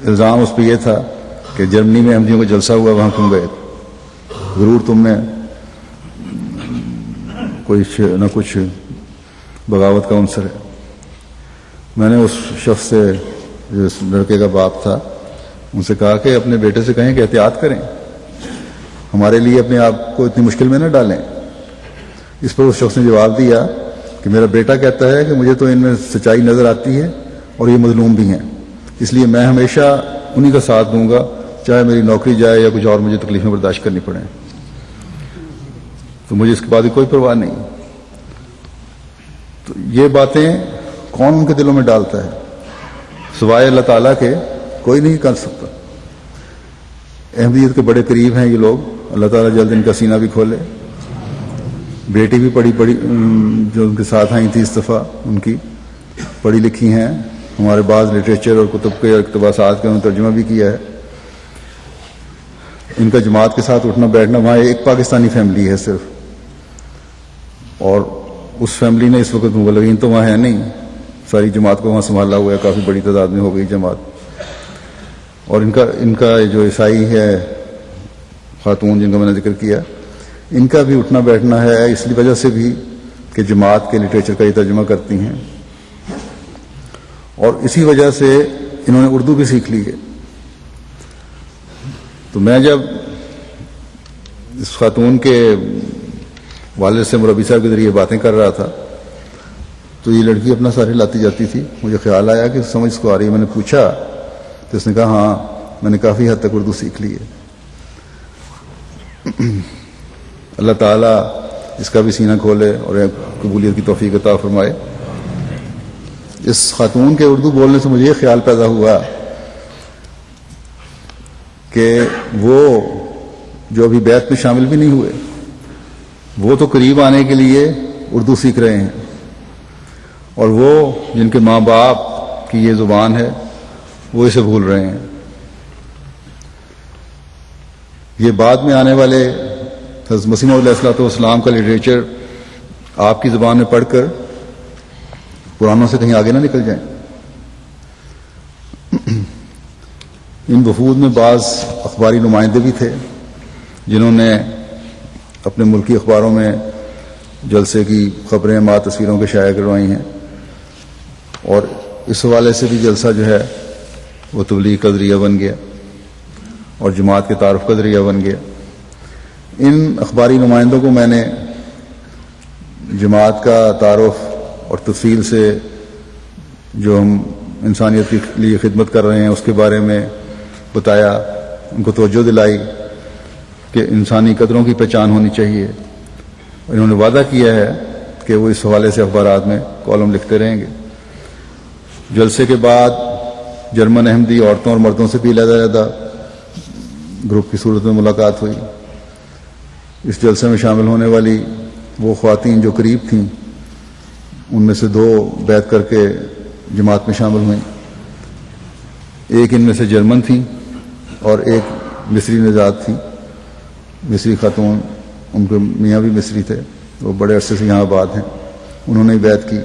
الزام اس پہ یہ تھا کہ جرمنی میں احمدیوں کا جلسہ ہوا، وہاں کیوں گئے؟ ضرور تم نے کچھ نہ کچھ بغاوت کا عنصر ہے۔ میں نے اس شخص سے، جو اس لڑکے کا باپ تھا، ان سے کہا کہ اپنے بیٹے سے کہیں کہ احتیاط کریں، ہمارے لیے اپنے آپ کو اتنی مشکل میں نہ ڈالیں۔ اس پر اس شخص نے جواب دیا کہ میرا بیٹا کہتا ہے کہ مجھے تو ان میں سچائی نظر آتی ہے اور یہ مظلوم بھی ہیں، اس لیے میں ہمیشہ انہی کا ساتھ دوں گا، چاہے میری نوکری جائے یا کچھ اور مجھے تکلیفیں برداشت کرنی پڑیں، تو مجھے اس کے بعد کوئی پرواہ نہیں۔ تو یہ باتیں کون ان کے دلوں میں ڈالتا ہے؟ سوائے اللہ تعالیٰ کے کوئی نہیں کر سکتا۔ احمدیت کے بڑے قریب ہیں یہ لوگ، اللہ تعالیٰ جلد ان کا سینہ بھی کھولے۔ بیٹی بھی پڑھی جو ان کے ساتھ آئی تھی اس دفعہ، ان کی پڑھی لکھی ہیں، ہمارے بعض لٹریچر اور کتب کے اقتباسات کا انہوں نے ترجمہ بھی کیا ہے۔ ان کا جماعت کے ساتھ اٹھنا بیٹھنا، وہاں ایک پاکستانی فیملی ہے صرف، اور اس فیملی نے اس وقت مبلغین تو وہاں ہے نہیں، ساری جماعت کو وہاں سنبھالا ہوا ہے، کافی بڑی تعداد میں ہو گئی جماعت۔ اور ان کا جو عیسائی ہے خاتون جن کا میں نے ذکر کیا، ان کا بھی اٹھنا بیٹھنا ہے اس لیے وجہ سے بھی کہ جماعت کے لٹریچر کا یہ ترجمہ کرتی ہیں، اور اسی وجہ سے انہوں نے اردو بھی سیکھ لی ہے۔ تو میں جب اس خاتون کے والد سے مربی صاحب کے ذریعے باتیں کر رہا تھا تو یہ لڑکی اپنا سارے لاتی جاتی تھی، مجھے خیال آیا کہ سمجھ اس کو آ رہی ہے، میں نے پوچھا تو اس نے کہا ہاں میں نے کافی حد تک اردو سیکھ لی ہے۔ اللہ تعالیٰ اس کا بھی سینہ کھولے اور قبولیت کی توفیق عطا فرمائے۔ اس خاتون کے اردو بولنے سے مجھے یہ خیال پیدا ہوا کہ وہ جو ابھی بیعت میں شامل بھی نہیں ہوئے، وہ تو قریب آنے کے لیے اردو سیکھ رہے ہیں، اور وہ جن کے ماں باپ کی یہ زبان ہے وہ اسے بھول رہے ہیں۔ یہ بعد میں آنے والے حضرت مسیح موعود علیہ الصلوۃ والسلام کا لٹریچر آپ کی زبان میں پڑھ کر پرانوں سے کہیں آگے نہ نکل جائیں۔ ان وفود میں بعض اخباری نمائندے بھی تھے جنہوں نے اپنے ملکی اخباروں میں جلسے کی خبریں مع تصویروں کے شائع کروائی ہیں، اور اس حوالے سے بھی جلسہ جو ہے وہ تبلیغ کا ذریعہ بن گیا اور جماعت کے تعارف کا ذریعہ بن گیا۔ ان اخباری نمائندوں کو میں نے جماعت کا تعارف اور تفصیل سے جو ہم انسانیت کے لیے خدمت کر رہے ہیں اس کے بارے میں بتایا، ان کو توجہ دلائی کہ انسانی قدروں کی پہچان ہونی چاہیے۔ انہوں نے وعدہ کیا ہے کہ وہ اس حوالے سے اخبارات میں کالم لکھتے رہیں گے۔ جلسے کے بعد جرمن احمدی عورتوں اور مردوں سے بھی علیحدہ گروپ کی صورت میں ملاقات ہوئی۔ اس جلسے میں شامل ہونے والی وہ خواتین جو قریب تھیں، ان میں سے 2 بیعت کر کے جماعت میں شامل ہوئیں۔ ایک ان میں سے جرمن تھیں اور ایک مصری نژاد تھی، مصری خاتون، ان کے میاں بھی مصری تھے، وہ بڑے عرصے سے یہاں آباد ہیں، انہوں نے بیعت کی۔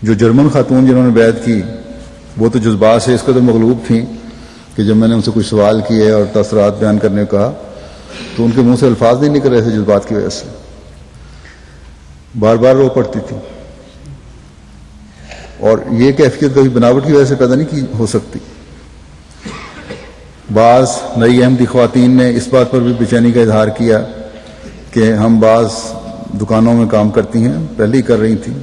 جو جرمن خاتون جنہوں نے بیعت کی وہ تو جذبات سے اس قدر مغلوب تھیں کہ جب میں نے ان سے کچھ سوال کیے اور تاثرات بیان کرنے کو کہا تو ان کے منہ سے الفاظ نہیں نکل رہے تھے جذبات کی وجہ سے، بار بار رو پڑتی تھی، اور یہ کیفیت کبھی بناوٹ کی وجہ سے پیدا نہیں ہو سکتی۔ بعض نئی احمدی خواتین نے اس بات پر بھی بے چینی کا اظہار کیا کہ ہم بعض دکانوں میں کام کرتی ہیں، پہلے ہی کر رہی تھیں،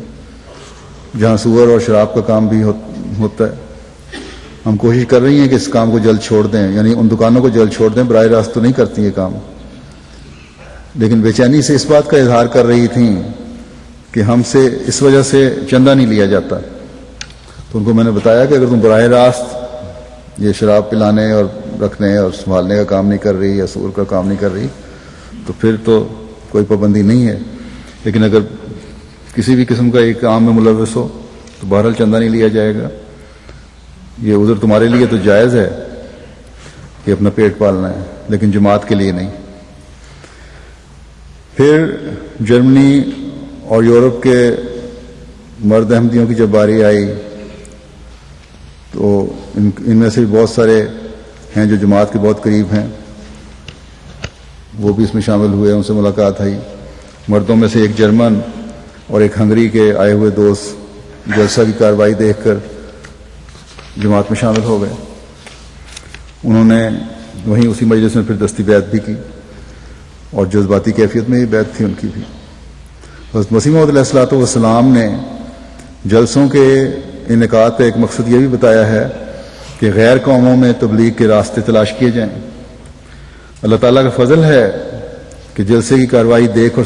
جہاں سور اور شراب کا کام بھی ہوتا ہے، ہم کوشش کر رہی ہیں کہ اس کام کو جلد چھوڑ دیں، یعنی ان دکانوں کو جلد چھوڑ دیں، براہ راست تو نہیں کرتی یہ کام، لیکن بے چینی سے اس بات کا اظہار کر رہی تھیں کہ ہم سے اس وجہ سے چندہ نہیں لیا جاتا۔ تو ان کو میں نے بتایا کہ اگر تم براہ راست یہ شراب پلانے اور رکھنے اور سنبھالنے کا کام نہیں کر رہی یا سور کا کام نہیں کر رہی تو پھر تو کوئی پابندی نہیں ہے، لیکن اگر کسی بھی قسم کا ایک کام میں ملوث ہو تو بہرحال چندہ نہیں لیا جائے گا، یہ عذر تمہارے لیے تو جائز ہے کہ اپنا پیٹ پالنا ہے، لیکن جماعت کے لیے نہیں۔ پھر جرمنی اور یورپ کے مرد احمدیوں کی جب باری آئی تو ان میں سے بھی بہت سارے ہیں جو جماعت کے بہت قریب ہیں، وہ بھی اس میں شامل ہوئے، ان سے ملاقات ہوئی۔ مردوں میں سے ایک جرمن اور ایک ہنگری کے آئے ہوئے دوست جلسہ کی کارروائی دیکھ کر جماعت میں شامل ہو گئے، انہوں نے وہیں اسی مجلس میں پھر دستی بیعت بھی کی، اور جذباتی کیفیت میں یہ بیعت تھی ان کی بھی۔ حضرت مسیح موعود علیہ الصلوۃ والسلام نے جلسوں کے انعقاد کا ایک مقصد یہ بھی بتایا ہے کہ غیر قوموں میں تبلیغ کے راستے تلاش کیے جائیں۔ اللہ تعالیٰ کا فضل ہے کہ جلسے کی کارروائی دیکھ اور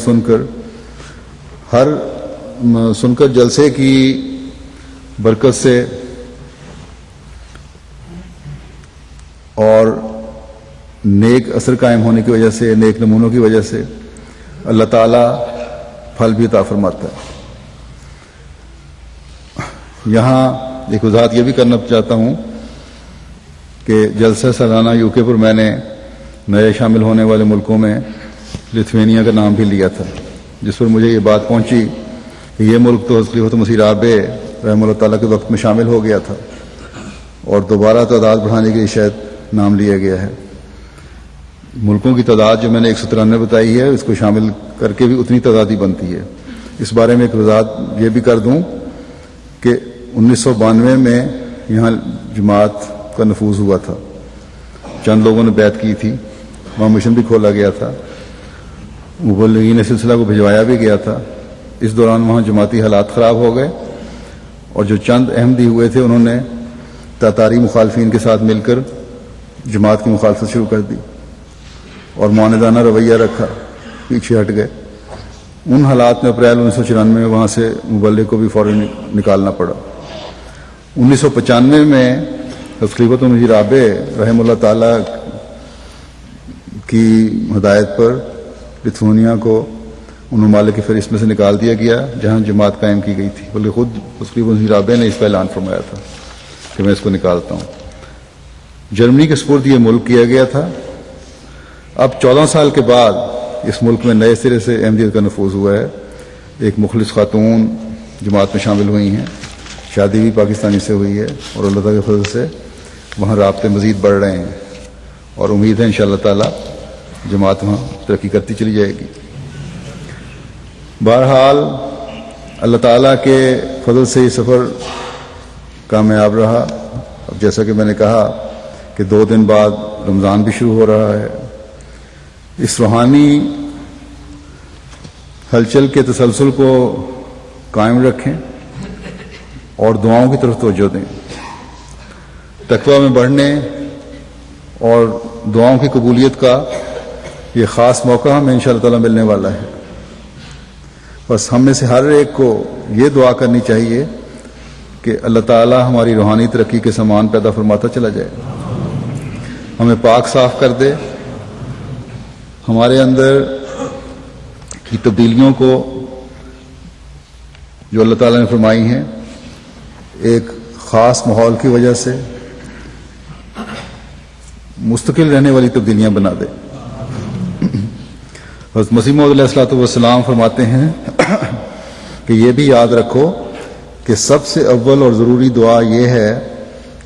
سن کر جلسے کی برکت سے اور نیک اثر قائم ہونے کی وجہ سے، نیک نمونوں کی وجہ سے اللہ تعالیٰ پھل بھی عطا فرماتا ہے۔ یہاں ایک وضاحت یہ بھی کرنا چاہتا ہوں کہ جلسہ سالانہ UK پر میں نے نئے شامل ہونے والے ملکوں میں لتھوینیا کا نام بھی لیا تھا، جس پر مجھے یہ بات پہنچی کہ یہ ملک تو خلیفۃ مسیح رابع رحمہ اللہ تعالیٰ کے وقت میں شامل ہو گیا تھا اور دوبارہ تعداد بڑھانے کے لیے شاید نام لیا گیا ہے۔ ملکوں کی تعداد جو میں نے 193 بتائی ہے، اس کو شامل کر کے بھی اتنی تعداد ہی بنتی ہے۔ اس بارے میں ایک وضاحت یہ بھی کر دوں کہ 1992 میں یہاں جماعت کا نفوذ ہوا تھا، چند لوگوں نے بیعت کی تھی، وہاں مشن بھی کھولا گیا تھا، مبلغین سلسلہ کو بھجوایا بھی گیا تھا۔ اس دوران وہاں جماعتی حالات خراب ہو گئے اور جو چند احمدی ہوئے تھے انہوں نے تاتاری مخالفین کے ساتھ مل کر جماعت کی مخالفت شروع کر دی اور معاندانہ رویہ رکھا، پیچھے ہٹ گئے۔ ان حالات میں اپریل 1994 میں وہاں سے مبلغ کو بھی فوراً نکالنا پڑا۔ 1995 میں خلیفۃ مسیح رابع رحمہ اللہ تعالیٰ کی ہدایت پر لتھوینیا کو ان ممالک کی فہرست میں سے نکال دیا گیا جہاں جماعت قائم کی گئی تھی، بلکہ خود خلیفۃ مسیح رابع نے اس کا اعلان فرمایا تھا کہ میں اس کو نکالتا ہوں۔ جرمنی کے سپرد یہ ملک کیا گیا تھا۔ اب 14 سال کے بعد اس ملک میں نئے سرے سے احمدیت کا نفوذ ہوا ہے۔ ایک مخلص خاتون جماعت میں شامل ہوئی ہیں، شادی بھی پاکستانی سے ہوئی ہے اور اللہ تعالیٰ کے فضل سے وہاں رابطے مزید بڑھ رہے ہیں اور امید ہے انشاءاللہ تعالیٰ جماعت وہاں ترقی کرتی چلی جائے گی۔ بہرحال اللہ تعالیٰ کے فضل سے یہ سفر کامیاب رہا۔ اب جیسا کہ میں نے کہا کہ 2 دن بعد رمضان بھی شروع ہو رہا ہے۔ اس روحانی ہلچل کے تسلسل کو قائم رکھیں اور دعاؤں کی طرف توجہ دیں۔ تقویٰ میں بڑھنے اور دعاؤں کی قبولیت کا یہ خاص موقع ہمیں انشاءاللہ تعالیٰ ملنے والا ہے۔ بس ہم میں سے ہر ایک کو یہ دعا کرنی چاہیے کہ اللہ تعالیٰ ہماری روحانی ترقی کے سامان پیدا فرماتا چلا جائے، ہمیں پاک صاف کر دے، ہمارے اندر کی تبدیلیوں کو جو اللہ تعالیٰ نے فرمائی ہیں ایک خاص ماحول کی وجہ سے مستقل رہنے والی تبدیلیاں بنا دے۔ حضرت مسیح موعود علیہ الصلوۃ والسلام فرماتے ہیں کہ یہ بھی یاد رکھو کہ سب سے اول اور ضروری دعا یہ ہے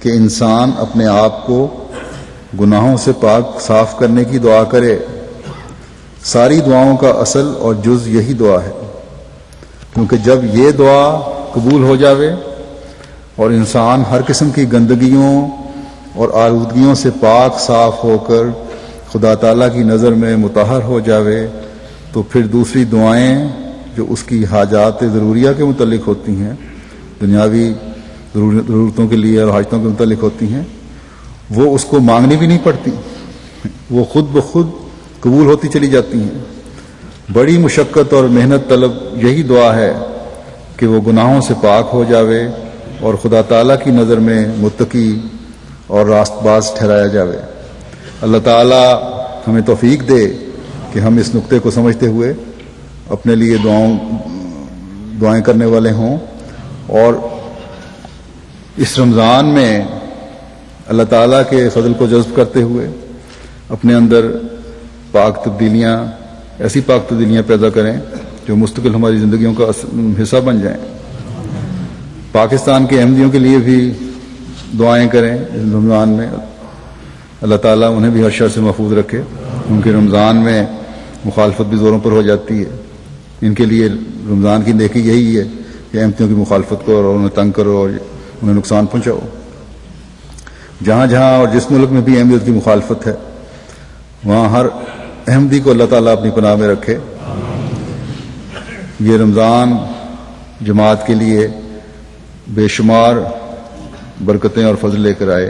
کہ انسان اپنے آپ کو گناہوں سے پاک صاف کرنے کی دعا کرے۔ ساری دعاؤں کا اصل اور جز یہی دعا ہے، کیونکہ جب یہ دعا قبول ہو جاوے اور انسان ہر قسم کی گندگیوں اور آلودگیوں سے پاک صاف ہو کر خدا تعالیٰ کی نظر میں مطہر ہو جاوے تو پھر دوسری دعائیں جو اس کی حاجات ضروریہ کے متعلق ہوتی ہیں، دنیاوی ضرورتوں کے لیے اور حاجتوں کے متعلق ہوتی ہیں، وہ اس کو مانگنی بھی نہیں پڑتی، وہ خود بخود قبول ہوتی چلی جاتی ہیں۔ بڑی مشقت اور محنت طلب یہی دعا ہے کہ وہ گناہوں سے پاک ہو جاوے اور خدا تعالیٰ کی نظر میں متقی اور راست باز ٹھہرایا جاوے۔ اللہ تعالیٰ ہمیں توفیق دے کہ ہم اس نقطے کو سمجھتے ہوئے اپنے لیے دعائیں کرنے والے ہوں اور اس رمضان میں اللہ تعالیٰ کے فضل کو جذب کرتے ہوئے اپنے اندر پاک تبدیلیاں، ایسی پاک تبدیلیاں پیدا کریں جو مستقل ہماری زندگیوں کا حصہ بن جائیں۔ پاکستان کے احمدیوں کے لیے بھی دعائیں کریں اس رمضان میں، اللہ تعالیٰ انہیں بھی ہر شر سے محفوظ رکھے، کیونکہ رمضان میں مخالفت بھی زوروں پر ہو جاتی ہے۔ ان کے لیے رمضان کی نیکی یہی ہے کہ احمدیوں کی مخالفت کرو اور انہیں تنگ کرو اور انہیں نقصان پہنچاؤ۔ جہاں جہاں اور جس ملک میں بھی احمدیت کی مخالفت ہے وہاں ہر احمدی کو اللہ تعالیٰ اپنی پناہ میں رکھے۔ یہ رمضان جماعت کے لیے بے شمار برکتیں اور فضل لے کر آئے۔